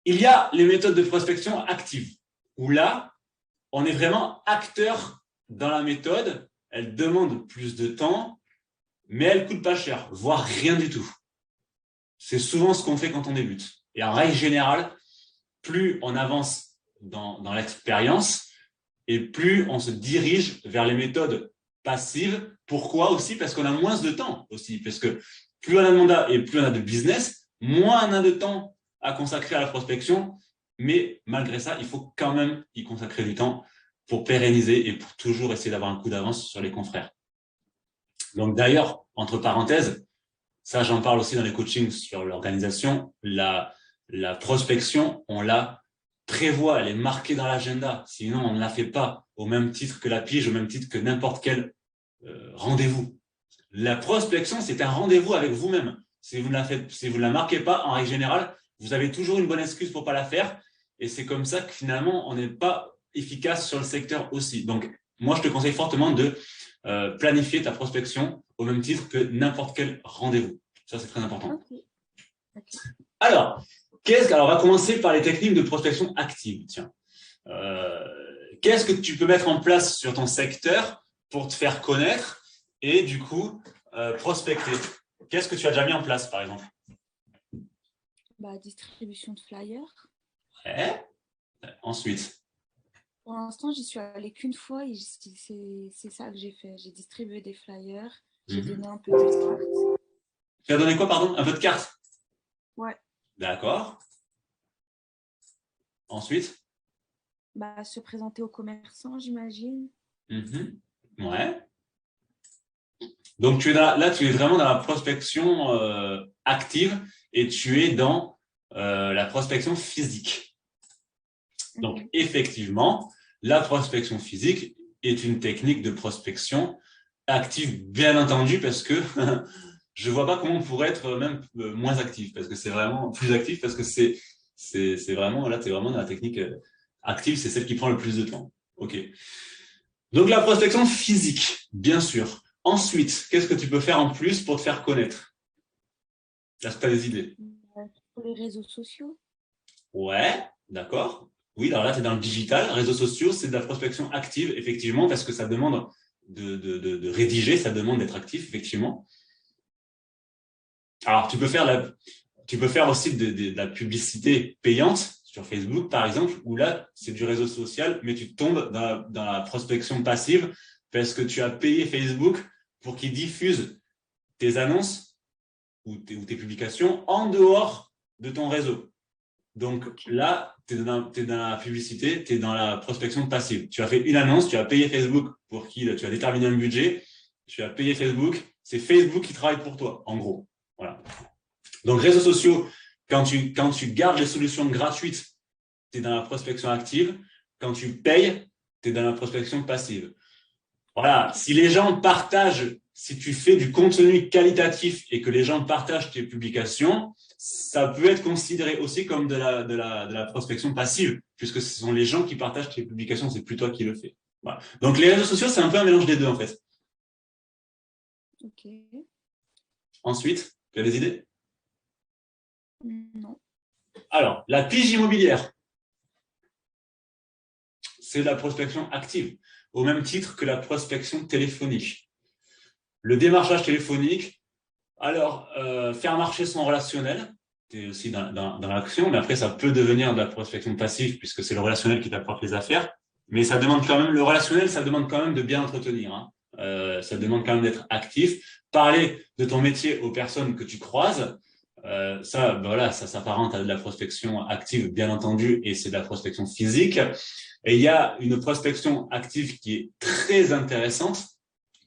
Il y a les méthodes de prospection active, où là, on est vraiment acteur dans la méthode. Elle demande plus de temps, mais elle ne coûte pas cher, voire rien du tout. C'est souvent ce qu'on fait quand on débute. Et en règle générale, plus on avance dans l'expérience et plus on se dirige vers les méthodes passives. Pourquoi aussi? Parce qu'on a moins de temps aussi. Parce que plus on a de mandats et plus on a de business, moins on a de temps à consacrer à la prospection. Mais malgré ça, il faut quand même y consacrer du temps pour pérenniser et pour toujours essayer d'avoir un coup d'avance sur les confrères. Donc d'ailleurs, entre parenthèses, ça j'en parle aussi dans les coachings sur l'organisation, la prospection, on la prévoit, elle est marquée dans l'agenda, sinon on ne la fait pas au même titre que la pige, au même titre que n'importe quel rendez-vous. La prospection, c'est un rendez-vous avec vous-même. Si vous ne la marquez pas, en règle générale, vous avez toujours une bonne excuse pour ne pas la faire, et c'est comme ça que finalement, on n'est pas efficace sur le secteur aussi. Donc, moi, je te conseille fortement de planifier ta prospection au même titre que n'importe quel rendez-vous. Ça, c'est très important. Okay. Alors, on va commencer par les techniques de prospection active. Tiens, qu'est-ce que tu peux mettre en place sur ton secteur pour te faire connaître et du coup prospecter? Qu'est-ce que tu as déjà mis en place, par exemple? Distribution de flyers. Ouais. Ensuite? Pour l'instant, j'y suis allée qu'une fois et c'est ça que j'ai fait. J'ai distribué des flyers, j'ai donné un peu de cartes. Tu as donné quoi, pardon? Un peu de cartes? Ouais. D'accord. Ensuite? Se présenter aux commerçants, j'imagine. Ouais. Donc, tu es vraiment dans la prospection active et tu es dans la prospection physique. Donc, effectivement, la prospection physique est une technique de prospection active, bien entendu, parce que je ne vois pas comment on pourrait être même moins actif, parce que c'est vraiment plus actif, parce que c'est vraiment, là, tu es vraiment dans la technique active, c'est celle qui prend le plus de temps. OK. Donc, la prospection physique, bien sûr. Ensuite, qu'est-ce que tu peux faire en plus pour te faire connaître? Est-ce que tu as des idées? Pour les réseaux sociaux. Ouais, d'accord. Oui, alors là, tu es dans le digital. Réseaux sociaux, c'est de la prospection active, effectivement, parce que ça demande de rédiger, ça demande d'être actif, effectivement. Alors, tu peux faire aussi de la publicité payante sur Facebook, par exemple, où là, c'est du réseau social, mais tu tombes dans la prospection passive parce que tu as payé Facebook pour qu'il diffuse tes annonces ou tes publications en dehors de ton réseau. Donc là, tu es dans la publicité, tu es dans la prospection passive. Tu as fait une annonce, tu as payé Facebook pour qui tu as déterminé un budget, tu as payé Facebook, c'est Facebook qui travaille pour toi, en gros. Voilà. Donc, réseaux sociaux, quand tu gardes les solutions gratuites, tu es dans la prospection active. Quand tu payes, tu es dans la prospection passive. Voilà, si les gens partagent, si tu fais du contenu qualitatif et que les gens partagent tes publications, ça peut être considéré aussi comme de la prospection passive, puisque ce sont les gens qui partagent tes publications, c'est plus toi qui le fais. Voilà. Donc, les réseaux sociaux, c'est un peu un mélange des deux, en fait. Ok. Ensuite, tu as des idées? Non. Alors, la pige immobilière, c'est de la prospection active, au même titre que la prospection téléphonique. Le démarchage téléphonique, alors, faire marcher son relationnel, tu es aussi dans l'action, mais après, ça peut devenir de la prospection passive, puisque c'est le relationnel qui t'apporte les affaires. Mais ça demande quand même, le relationnel, ça demande quand même de bien entretenir. Hein. Ça demande quand même d'être actif. Parler de ton métier aux personnes que tu croises, ça s'apparente à de la prospection active, bien entendu, et c'est de la prospection physique. Et il y a une prospection active qui est très intéressante,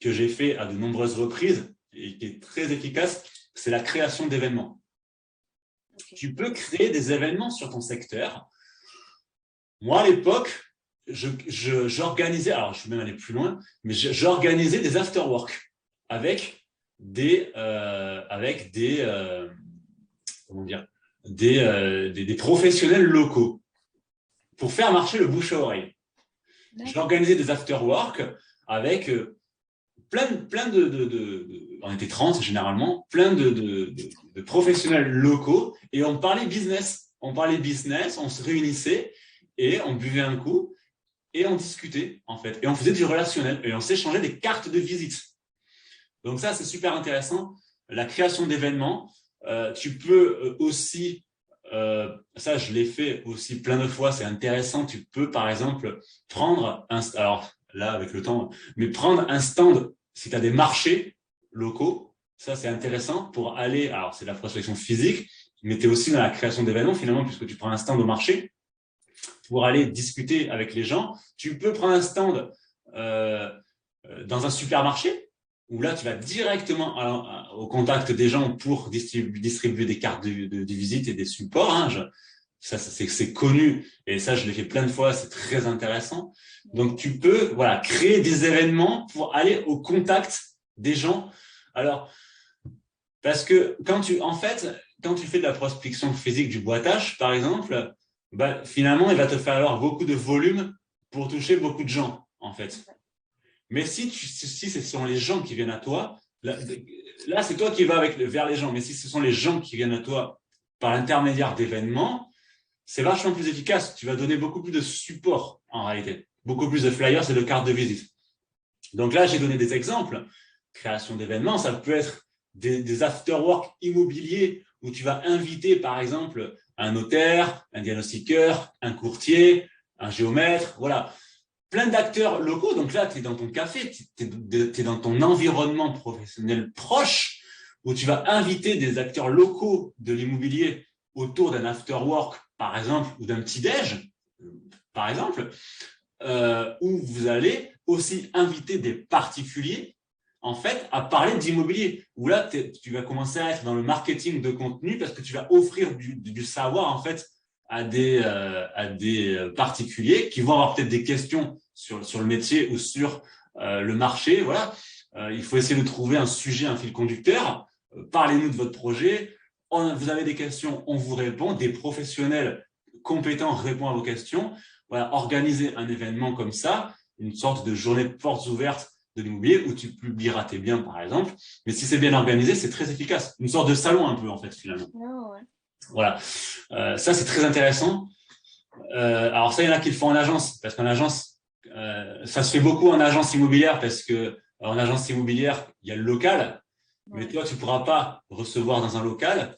que j'ai fait à de nombreuses reprises et qui est très efficace, c'est la création d'événements. Okay. Tu peux créer des événements sur ton secteur. Moi, à l'époque, j'organisais, alors je suis même allé plus loin, mais j'organisais des after-work avec comment dire, des professionnels locaux pour faire marcher le bouche à oreille. J'organisais des after-work avec on était 30 généralement, plein de professionnels locaux et on parlait business. On se réunissait et on buvait un coup et on discutait en fait. Et on faisait du relationnel et on s'échangeait des cartes de visite. Donc ça, c'est super intéressant. La création d'événements, tu peux aussi, ça je l'ai fait aussi plein de fois, c'est intéressant. Tu peux par exemple prendre alors là avec le temps, mais prendre un stand si tu as des marchés locaux, ça c'est intéressant pour aller, alors c'est de la prospection physique, mais tu es aussi dans la création d'événements finalement, puisque tu prends un stand au marché pour aller discuter avec les gens. Tu peux prendre un stand dans un supermarché, où là tu vas directement au contact des gens pour distribuer des cartes de visite et des supports. Hein. Ça c'est connu, et ça je l'ai fait plein de fois, c'est très intéressant. Donc tu peux créer des événements pour aller au contact des gens. Alors, parce que quand tu fais de la prospection physique, du boitage par exemple, finalement il va te falloir beaucoup de volume pour toucher beaucoup de gens en fait. Mais si ce sont les gens qui viennent à toi, là c'est toi qui vas vers les gens, mais si ce sont les gens qui viennent à toi par l'intermédiaire d'événements, c'est vachement plus efficace. Tu vas donner beaucoup plus de support en réalité, beaucoup plus de flyers et de cartes de visite. Donc là, j'ai donné des exemples. Création d'événements, ça peut être des after-work immobiliers où tu vas inviter par exemple un notaire, un diagnostiqueur, un courtier, un géomètre, voilà. Plein d'acteurs locaux. Donc là, tu es dans ton café, tu es dans ton environnement professionnel proche où tu vas inviter des acteurs locaux de l'immobilier autour d'un after-work, par exemple, ou d'un petit-déj, par exemple, où vous allez aussi inviter des particuliers, en fait, à parler d'immobilier. Où là, tu vas commencer à être dans le marketing de contenu parce que tu vas offrir du savoir, en fait, à des particuliers qui vont avoir peut-être des questions sur le métier ou sur le marché. Voilà. Il faut essayer de trouver un sujet, un fil conducteur. Parlez-nous de votre projet. Vous avez des questions, on vous répond. Des professionnels compétents répondent à vos questions. Voilà, organiser un événement comme ça, une sorte de journée de portes ouvertes de l'immobilier où tu publieras tes biens, par exemple. Mais si c'est bien organisé, c'est très efficace. Une sorte de salon un peu, en fait, finalement. Oh, ouais. Voilà. Ça, c'est très intéressant. Alors ça, il y en a qui le font en agence, parce qu'en agence, ça se fait beaucoup en agence immobilière, parce que en agence immobilière, il y a le local, mais toi, tu ne pourras pas recevoir dans un local,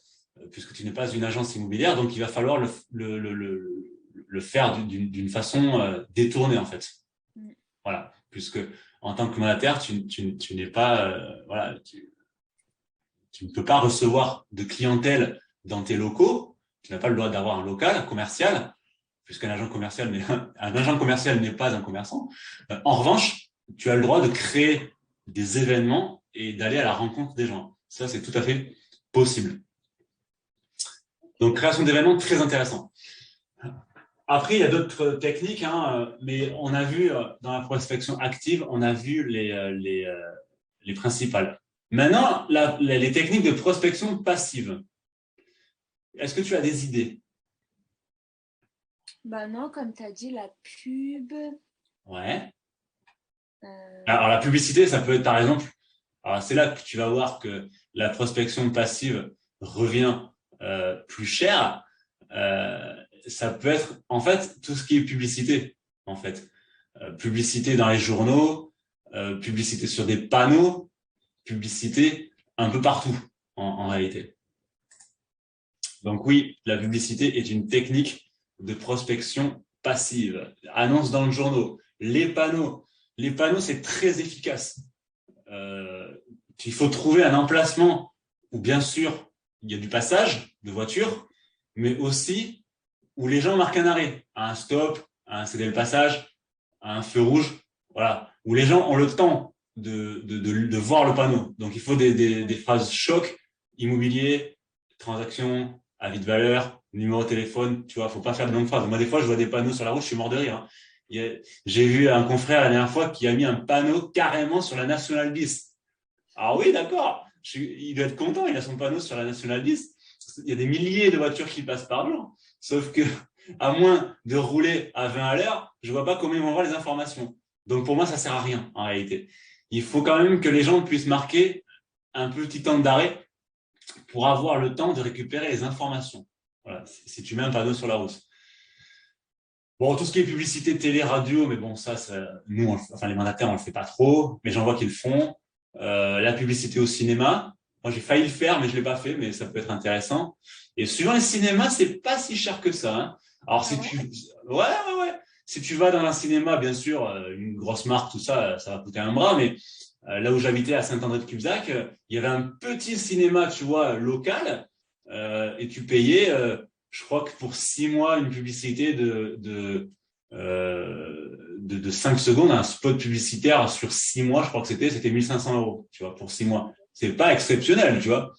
puisque tu n'es pas une agence immobilière, donc il va falloir le faire d'une façon détournée, en fait. Voilà, puisque en tant que mandataire, tu n'es pas, tu ne peux pas recevoir de clientèle dans tes locaux, tu n'as pas le droit d'avoir un local commercial, puisqu'un agent commercial n'est pas un commerçant. En revanche, tu as le droit de créer des événements et d'aller à la rencontre des gens. Ça, c'est tout à fait possible. Donc, création d'événements, très intéressant. Après, il y a d'autres techniques, mais on a vu dans la prospection active, on a vu les principales. Maintenant, les techniques de prospection passive. Est-ce que tu as des idées? Non, comme tu as dit, la pub. Ouais. Alors, la publicité, ça peut être, par exemple, alors c'est là que tu vas voir que la prospection passive revient plus cher. Ça peut être, en fait, tout ce qui est publicité, en fait. Publicité dans les journaux, publicité sur des panneaux, publicité un peu partout, en réalité. Donc oui, la publicité est une technique de prospection passive. Annonce dans le journal, les panneaux, c'est très efficace. Il faut trouver un emplacement où, bien sûr, il y a du passage de voiture, mais aussi où les gens marquent un arrêt, à un stop, à un céder le passage, à un feu rouge, voilà, où les gens ont le temps de voir le panneau. Donc, il faut des phrases choc, immobilier, transaction, avis de valeur, numéro de téléphone, tu vois, faut pas faire de longues phrases. Moi, des fois, je vois des panneaux sur la route, je suis mort de rire. J'ai vu un confrère la dernière fois qui a mis un panneau carrément sur la National 10. Ah oui, d'accord. Il doit être content, il a son panneau sur la National 10. Il y a des milliers de voitures qui passent par jour. Sauf que, à moins de rouler à 20 à l'heure, je ne vois pas comment ils vont voir les informations. Donc pour moi, ça ne sert à rien en réalité. Il faut quand même que les gens puissent marquer un petit temps d'arrêt pour avoir le temps de récupérer les informations. Voilà, si tu mets un panneau sur la route. Bon, tout ce qui est publicité, télé, radio, mais bon, ça nous, enfin les mandataires, on le fait pas trop, mais j'en vois qu'ils le font. La publicité au cinéma, moi j'ai failli le faire, mais je l'ai pas fait, mais ça peut être intéressant. Et suivant les cinémas, c'est pas si cher que ça. Hein. Alors Ah si ouais? tu, ouais. Si tu vas dans un cinéma, bien sûr, une grosse marque, tout ça, ça va coûter un bras, mais là où j'habitais à Saint-André-de-Cubzac, il y avait un petit cinéma, tu vois, local, et tu payais, je crois que pour 6 mois, une publicité de 5 secondes, un spot publicitaire sur 6 mois, je crois que c'était 1500 euros, tu vois, pour 6 mois. C'est pas exceptionnel, tu vois.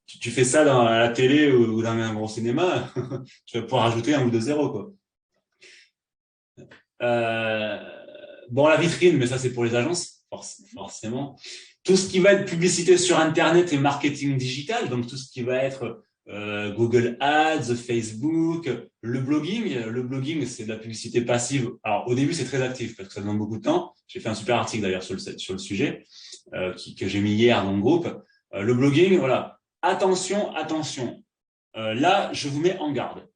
Tu fais ça dans la télé ou dans un gros cinéma, tu vas pouvoir ajouter 1 ou 2 zéros, quoi. Euh, bon, la vitrine, mais ça, c'est pour les agences, forcément. Tout ce qui va être publicité sur Internet et marketing digital, donc tout ce qui va être Google Ads, Facebook, le blogging. Le blogging, c'est de la publicité passive. Alors, au début, c'est très actif parce que ça demande beaucoup de temps. J'ai fait un super article d'ailleurs sur le sujet que j'ai mis hier dans le groupe. Le blogging, voilà. Attention. Là, je vous mets en garde.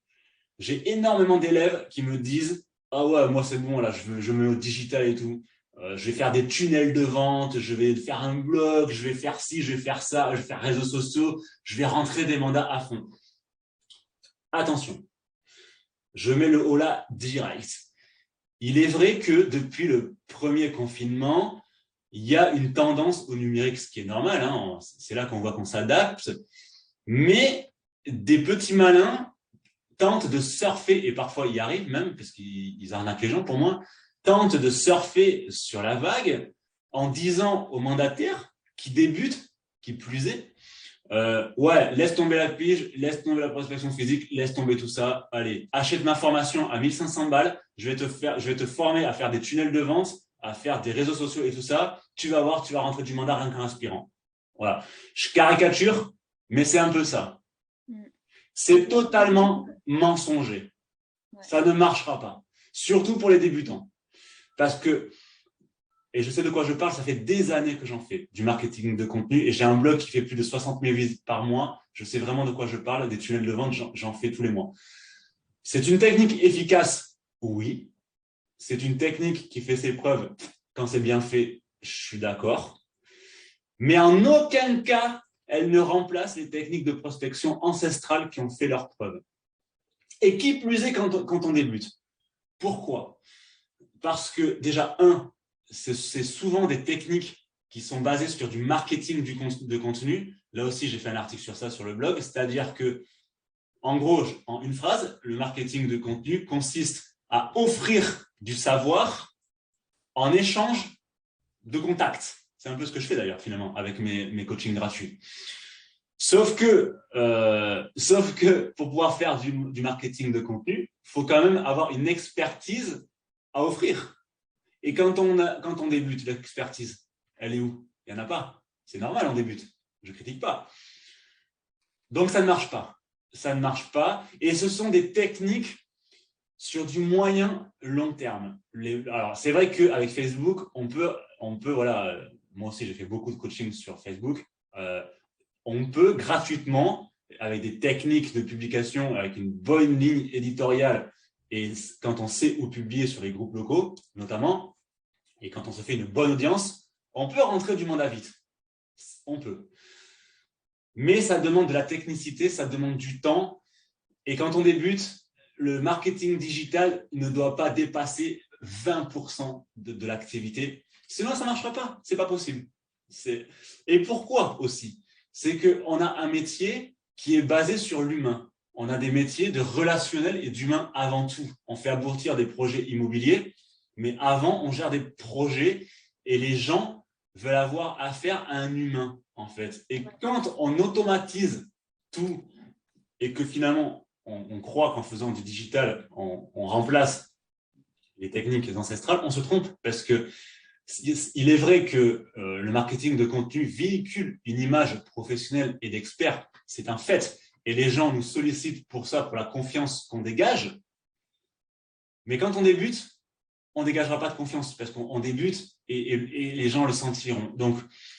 J'ai énormément d'élèves qui me disent ah ouais, moi c'est bon, là, je me mets au digital et tout. Je vais faire des tunnels de vente, je vais faire un blog, je vais faire ci, je vais faire ça, je vais faire réseaux sociaux, je vais rentrer des mandats à fond. Attention, je mets le haut là direct. Il est vrai que depuis le premier confinement, il y a une tendance au numérique, ce qui est normal, hein, c'est là qu'on voit qu'on s'adapte, mais des petits malins tentent de surfer, et parfois y arrivent même, parce qu'ils arnaquent les gens pour moi, tentent de surfer sur la vague en disant aux mandataires qui débutent, qui plus est, ouais, laisse tomber la pige, laisse tomber la prospection physique, laisse tomber tout ça, allez, achète ma formation à 1500 balles, je vais te former à faire des tunnels de vente, à faire des réseaux sociaux et tout ça, tu vas voir, tu vas rentrer du mandat rien qu'un aspirant. Voilà. Je caricature, mais c'est un peu ça. C'est totalement mensonger. Ça ne marchera pas. Surtout pour les débutants. Parce que, et je sais de quoi je parle, ça fait des années que j'en fais du marketing de contenu et j'ai un blog qui fait plus de 60 000 visites par mois. Je sais vraiment de quoi je parle. Des tunnels de vente, j'en fais tous les mois. C'est une technique efficace, oui. C'est une technique qui fait ses preuves quand c'est bien fait, je suis d'accord. Mais en aucun cas, elle ne remplace les techniques de prospection ancestrales qui ont fait leurs preuves. Et qui plus est quand on débute. Pourquoi? Parce que déjà, c'est souvent des techniques qui sont basées sur du marketing de contenu. Là aussi, j'ai fait un article sur ça sur le blog. C'est-à-dire que, en gros, en une phrase, le marketing de contenu consiste à offrir du savoir en échange de contacts. C'est un peu ce que je fais d'ailleurs, finalement, avec mes coachings gratuits. Sauf que pour pouvoir faire du marketing de contenu, il faut quand même avoir une expertise à offrir. Et quand on débute, l'expertise, elle est où? Il n'y en a pas. C'est normal, on débute. Je ne critique pas. Donc, ça ne marche pas. Ça ne marche pas. Et ce sont des techniques sur du moyen long terme. Alors, c'est vrai qu'avec Facebook, on peut, voilà, moi aussi, j'ai fait beaucoup de coaching sur Facebook. On peut gratuitement, avec des techniques de publication, avec une bonne ligne éditoriale, et quand on sait où publier sur les groupes locaux, notamment, et quand on se fait une bonne audience, on peut rentrer du mandat vite. On peut. Mais ça demande de la technicité, ça demande du temps. Et quand on débute, le marketing digital ne doit pas dépasser 20% de l'activité. Sinon, ça ne marchera pas. Ce n'est pas possible. Et pourquoi aussi? C'est qu'on a un métier qui est basé sur l'humain. On a des métiers de relationnel et d'humain avant tout. On fait aboutir des projets immobiliers, mais avant, on gère des projets et les gens veulent avoir affaire à un humain, en fait. Et quand on automatise tout et que finalement, on croit qu'en faisant du digital, on remplace les techniques ancestrales, on se trompe parce que il est vrai que le marketing de contenu véhicule une image professionnelle et d'expert, c'est un fait. Et les gens nous sollicitent pour ça, pour la confiance qu'on dégage. Mais quand on débute, on ne dégagera pas de confiance parce qu'on débute et les gens le sentiront. Donc,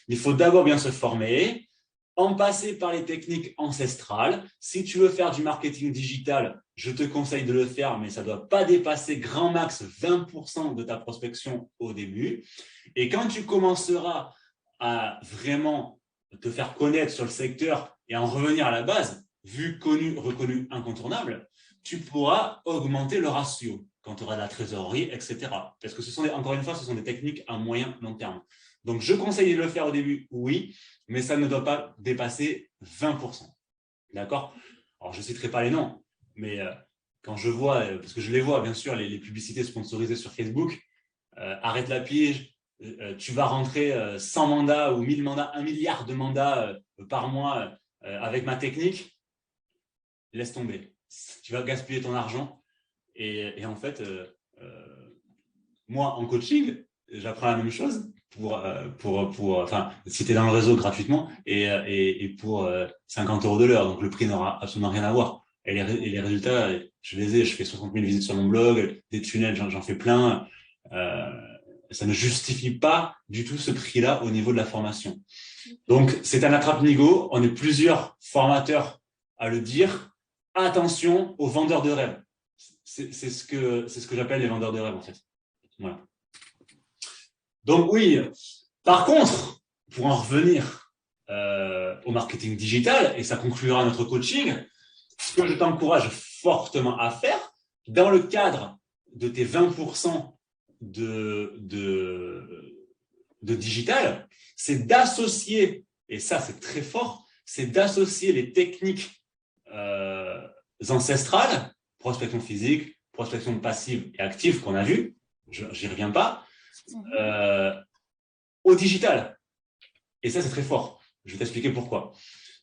il faut d'abord bien se former, en passer par les techniques ancestrales. Si tu veux faire du marketing digital, je te conseille de le faire, mais ça ne doit pas dépasser grand max 20% de ta prospection au début. Et quand tu commenceras à vraiment te faire connaître sur le secteur et en revenir à la base, vu, connu, reconnu, incontournable, tu pourras augmenter le ratio quand tu auras de la trésorerie, etc. Parce que encore une fois, ce sont des techniques à moyen, long terme. Donc, je conseille de le faire au début, oui, mais ça ne doit pas dépasser 20%. D'accord? Alors, je ne citerai pas les noms, mais quand je vois, parce que je les vois, bien sûr, les publicités sponsorisées sur Facebook, arrête la pige, tu vas rentrer 100 mandats ou 1000 mandats, 1 milliard de mandats par mois avec ma technique, laisse tomber. Tu vas gaspiller ton argent. Et en fait, moi, en coaching, j'apprends la même chose enfin, si tu es dans le réseau gratuitement et pour 50 € de l'heure. Donc, le prix n'aura absolument rien à voir. Et les résultats, je les ai. Je fais 60 000 visites sur mon blog, des tunnels, j'en fais plein. Ça ne justifie pas du tout ce prix-là au niveau de la formation. Donc, c'est un attrape-nigo. On est plusieurs formateurs à le dire. Attention aux vendeurs de rêves. C'est ce que j'appelle les vendeurs de rêves, en fait. Voilà. Donc, oui. Par contre, pour en revenir au marketing digital, et ça conclura notre coaching, ce que je t'encourage fortement à faire, dans le cadre de tes 20% de digital, c'est d'associer, et ça c'est très fort, c'est d'associer les techniques ancestrales, prospection physique, prospection passive et active qu'on a vu, j'y reviens pas, au digital. Et ça c'est très fort. Je vais t'expliquer pourquoi.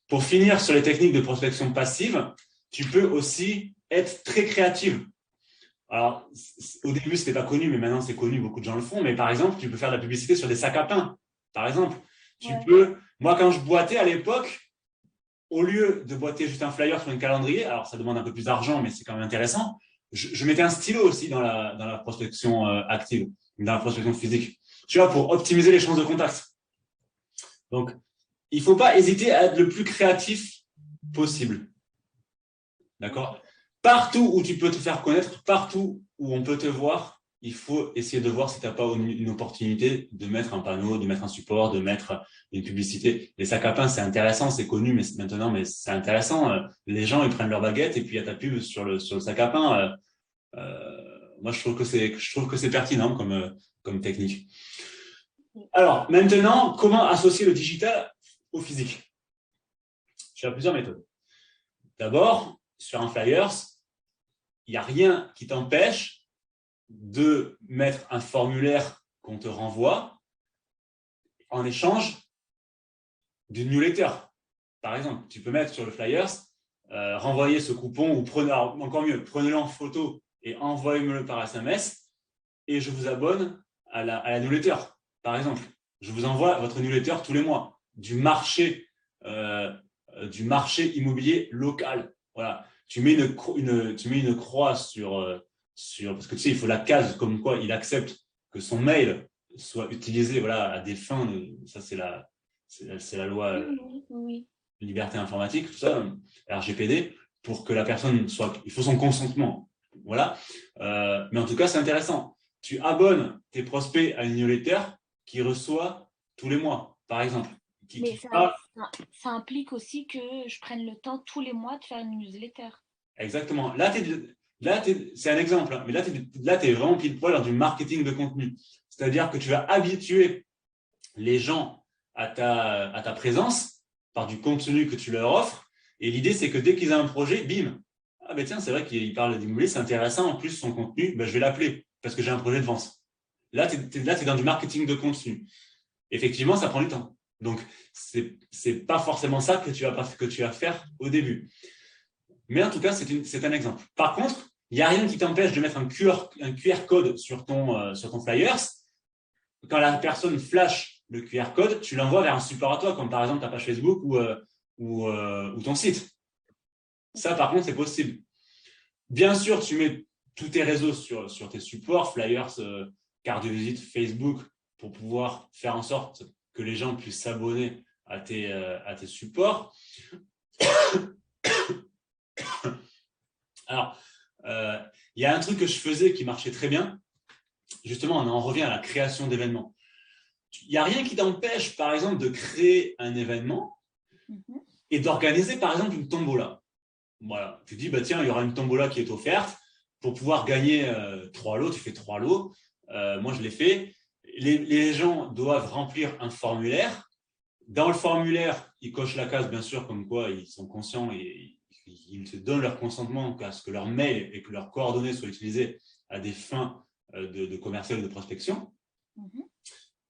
Pour finir sur les techniques de prospection passive, tu peux aussi être très créative. Alors, au début, ce n'était pas connu, mais maintenant, c'est connu, beaucoup de gens le font. Mais par exemple, tu peux faire de la publicité sur des sacs à pain. Par exemple, moi, quand je boitais à l'époque, au lieu de boiter juste un flyer sur un calendrier, alors ça demande un peu plus d'argent, mais c'est quand même intéressant, je mettais un stylo aussi dans la prospection active, dans la prospection physique. Tu vois, pour optimiser les chances de contact. Donc, il ne faut pas hésiter à être le plus créatif possible. D'accord? Partout où tu peux te faire connaître, partout où on peut te voir, il faut essayer de voir si tu n'as pas une opportunité de mettre un panneau, de mettre un support, de mettre une publicité. Les sacs à pain, c'est intéressant, c'est connu, mais c'est intéressant. Les gens, ils prennent leur baguette et puis il y a ta pub sur le sac à pain. Moi, je trouve que c'est pertinent comme technique. Alors, maintenant, comment associer le digital au physique? Tu as plusieurs méthodes. D'abord, sur un flyers, il n'y a rien qui t'empêche de mettre un formulaire qu'on te renvoie en échange d'une newsletter. Par exemple, tu peux mettre sur le flyers, renvoyer ce coupon ou encore mieux, prenez-le en photo et envoyez-me-le par SMS et je vous abonne à la newsletter. Par exemple, je vous envoie votre newsletter tous les mois du marché immobilier local. Voilà. Tu mets une croix sur parce que tu sais, il faut la case comme quoi il accepte que son mail soit utilisé voilà, à des fins, ça c'est la loi liberté informatique, tout ça, RGPD, pour que la personne il faut son consentement. Voilà. Mais en tout cas, c'est intéressant. Tu abonnes tes prospects à une newsletter qui reçoit tous les mois, par exemple. Mais ça implique aussi que je prenne le temps tous les mois de faire une newsletter. Exactement. Là, c'est un exemple, hein, mais là, tu es vraiment pile poil dans du marketing de contenu. C'est-à-dire que tu vas habituer les gens à ta présence par du contenu que tu leur offres. Et l'idée, c'est que dès qu'ils ont un projet, bim, ah ben tiens, c'est vrai qu'il parle d'immobilier, c'est intéressant. En plus, son contenu, ben, je vais l'appeler parce que j'ai un projet de vente. Là, tu es dans du marketing de contenu. Effectivement, ça prend du temps. Donc, c'est pas forcément ça que tu vas faire au début. Mais en tout cas, c'est un exemple. Par contre, Il n'y a rien qui t'empêche de mettre un QR code sur ton flyers. Quand la personne flash le QR code, tu l'envoies vers un support à toi, comme par exemple ta page Facebook ou ton site. Ça, par contre, c'est possible. Bien sûr, tu mets tous tes réseaux sur tes supports, flyers, carte de visite, Facebook, pour pouvoir faire en sorte que les gens puissent s'abonner à tes supports. Alors, il y a un truc que je faisais qui marchait très bien. Justement, on en revient à la création d'événements. Il n'y a rien qui t'empêche, par exemple, de créer un événement et d'organiser, par exemple, une tombola. Voilà. Tu dis, bah, tiens, il y aura une tombola qui est offerte pour pouvoir gagner 3 lots. Tu fais 3 lots. Moi, je l'ai fait. Les gens doivent remplir un formulaire. Dans le formulaire, ils cochent la case, bien sûr, comme quoi ils sont conscients et ils te donnent leur consentement à ce que leur mail et que leurs coordonnées soient utilisées à des fins de commercial et de prospection.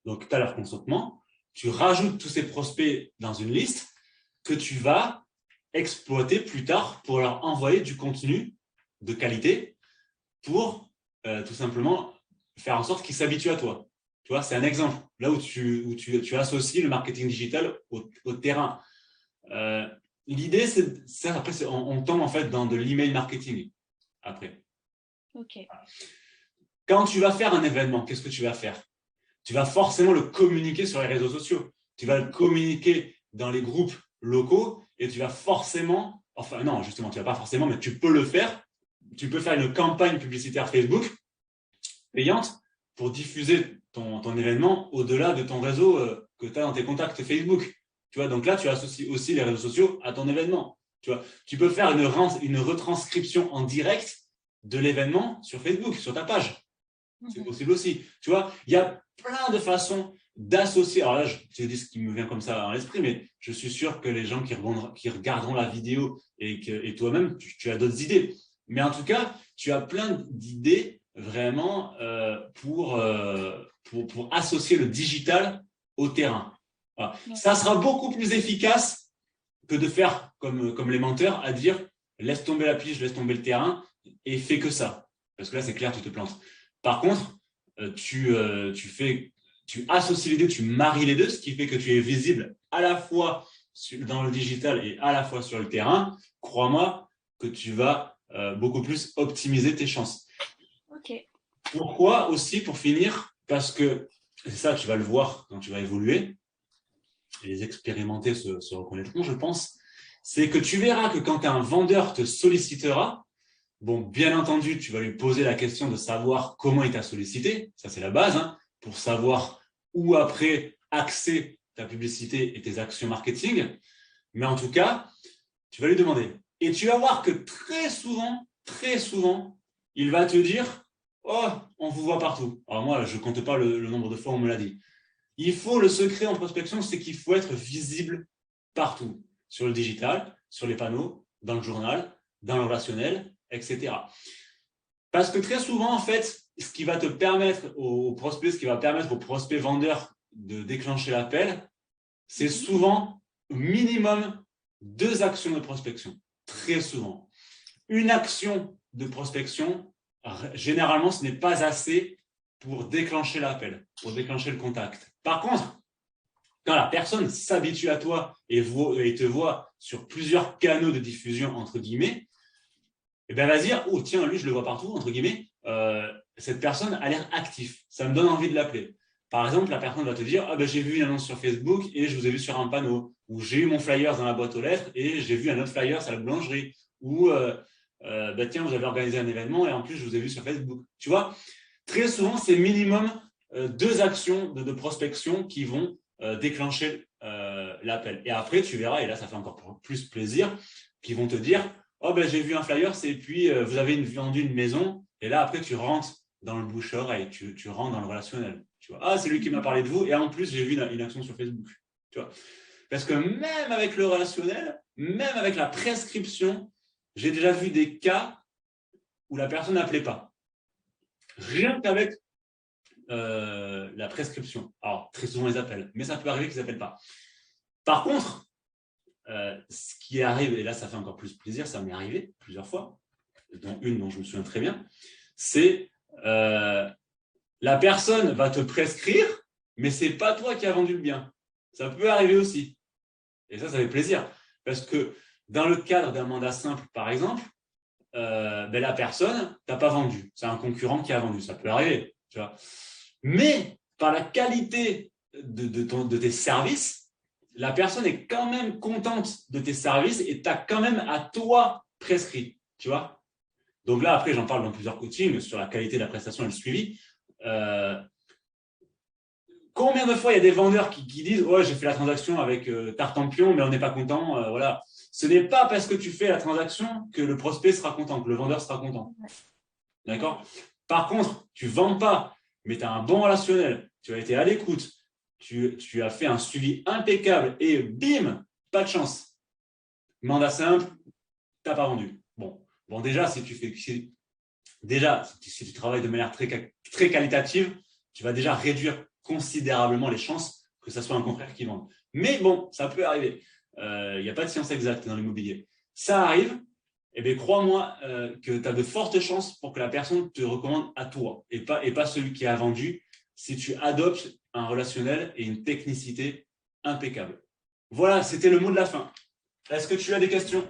Donc, tu as leur consentement. Tu rajoutes tous ces prospects dans une liste que tu vas exploiter plus tard pour leur envoyer du contenu de qualité pour tout simplement faire en sorte qu'ils s'habituent à toi. Tu vois, c'est un exemple. Là où tu associes le marketing digital au terrain. L'idée, c'est après, on tombe en fait dans de l'email marketing. Après. Ok. Quand tu vas faire un événement, qu'est-ce que tu vas faire? Tu vas forcément le communiquer sur les réseaux sociaux. Tu vas le communiquer dans les groupes locaux et tu vas forcément, enfin non, justement, tu ne vas pas forcément, mais tu peux le faire. Tu peux faire une campagne publicitaire Facebook payante pour diffuser ton événement au-delà de ton réseau que tu as dans tes contacts Facebook. Tu vois, donc là, tu associes aussi les réseaux sociaux à ton événement. Tu vois, tu peux faire une retranscription en direct de l'événement sur Facebook, sur ta page. C'est possible aussi. Tu vois, il y a plein de façons d'associer. Alors là, je te dis ce qui me vient comme ça dans l'esprit, mais je suis sûr que les gens qui regarderont la vidéo et toi-même, tu as d'autres idées. Mais en tout cas, tu as plein d'idées vraiment pour associer le digital au terrain. Voilà. Ça sera beaucoup plus efficace que de faire comme les menteurs à dire laisse tomber la pige, laisse tomber le terrain et fais que ça. Parce que là, c'est clair, tu te plantes. Par contre, tu associes les deux, tu maries les deux, ce qui fait que tu es visible à la fois dans le digital et à la fois sur le terrain. Crois-moi que tu vas beaucoup plus optimiser tes chances. Ok. Pourquoi aussi, pour finir? Parce que, et ça, tu vas le voir quand tu vas évoluer, et les expérimentés se reconnaîtront, je pense, c'est que tu verras que quand un vendeur te sollicitera, bon, bien entendu, tu vas lui poser la question de savoir comment il t'a sollicité, ça c'est la base, hein, pour savoir où après axer ta publicité et tes actions marketing, mais en tout cas, tu vas lui demander. Et tu vas voir que très souvent, il va te dire « Oh, on vous voit partout ». Alors moi, je ne compte pas le nombre de fois où on me l'a dit. Le secret en prospection, c'est qu'il faut être visible partout, sur le digital, sur les panneaux, dans le journal, dans le relationnel, etc. Parce que très souvent, en fait, ce qui va te permettre aux prospects, ce qui va permettre aux prospects vendeurs de déclencher l'appel, c'est souvent minimum 2 actions de prospection. Très souvent. Une action de prospection, généralement, ce n'est pas assez pour déclencher l'appel, pour déclencher le contact. Par contre, quand la personne s'habitue à toi et te voit sur plusieurs canaux de diffusion, entre guillemets, et bien, elle va se dire, oh tiens, lui, je le vois partout, entre guillemets, cette personne a l'air actif. Ça me donne envie de l'appeler. Par exemple, la personne va te dire, ah ben, j'ai vu une annonce sur Facebook et je vous ai vu sur un panneau. Ou j'ai eu mon flyer dans la boîte aux lettres et j'ai vu un autre flyer à la boulangerie. Ou, ben, tiens, vous avez organisé un événement et en plus, je vous ai vu sur Facebook. Tu vois, très souvent, c'est minimum 2 actions de prospection qui vont déclencher l'appel. Et après, tu verras, et là, ça fait encore plus plaisir, qu'ils vont te dire, oh ben j'ai vu un flyer, et puis vous avez vendu une maison, et là après tu rentres dans le bouche-oreille, tu rentres dans le relationnel. Tu vois, ah c'est lui qui m'a parlé de vous, et en plus j'ai vu une action sur Facebook. Tu vois, parce que même avec le relationnel, même avec la prescription, j'ai déjà vu des cas où la personne n'appelait pas. Rien qu'avec la prescription. Alors très souvent ils appellent, mais ça peut arriver qu'ils n'appellent pas. Par contre, ce qui arrive, et là ça fait encore plus plaisir, ça m'est arrivé plusieurs fois, dont une dont je me souviens très bien, c'est la personne va te prescrire, mais ce n'est pas toi qui as vendu le bien. Ça peut arriver aussi. Et ça fait plaisir. Parce que dans le cadre d'un mandat simple, par exemple, la personne t'a pas vendu. C'est un concurrent qui a vendu. Ça peut arriver. Tu vois. Mais par la qualité de tes services, la personne est quand même contente de tes services et t'a quand même à toi prescrit. Tu vois. Donc là, après, j'en parle dans plusieurs coachings sur la qualité de la prestation et le suivi. Combien de fois il y a des vendeurs qui disent « Ouais, j'ai fait la transaction avec Tartampion, mais on n'est pas content. Voilà. » Ce n'est pas parce que tu fais la transaction que le prospect sera content, que le vendeur sera content. D'accord? Par contre, tu ne vends pas, mais tu as un bon relationnel, tu as été à l'écoute, tu as fait un suivi impeccable et bim, pas de chance. Mandat simple, tu n'as pas vendu. Bon, déjà, si tu travailles de manière très qualitative, tu vas déjà réduire considérablement les chances que ce soit un confrère qui vende. Mais bon, ça peut arriver. Il n'y a pas de science exacte dans l'immobilier. Ça arrive, eh bien, crois-moi que tu as de fortes chances pour que la personne te recommande à toi et pas celui qui a vendu si tu adoptes un relationnel et une technicité impeccable. Voilà, c'était le mot de la fin. Est-ce que tu as des questions?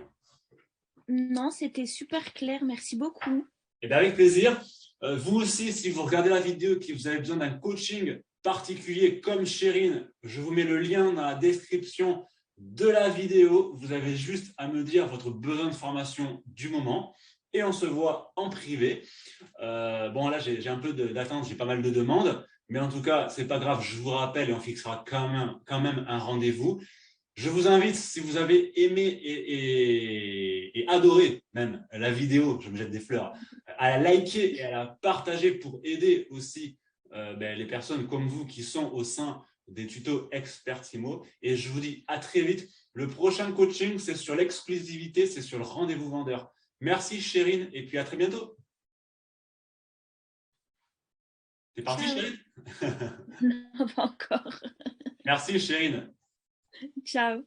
Non, c'était super clair. Merci beaucoup. Eh bien, avec plaisir. Vous aussi, si vous regardez la vidéo et que vous avez besoin d'un coaching particulier comme Chérine, je vous mets le lien dans la description de la vidéo. Vous avez juste à me dire votre besoin de formation du moment et on se voit en privé. Bon, là, j'ai un peu d'attente, j'ai pas mal de demandes, mais en tout cas, c'est pas grave, je vous rappelle et on fixera quand même un rendez-vous. Je vous invite, si vous avez aimé et adoré même la vidéo, je me jette des fleurs, à la liker et à la partager pour aider aussi les personnes comme vous qui sont au sein des tutos Expertimo. Et je vous dis à très vite. Le prochain coaching, c'est sur l'exclusivité, c'est sur le rendez-vous vendeur. Merci Chérine et puis à très bientôt. T'es parti, Ciao. Chérine? Non, pas encore. Merci Chérine. Ciao.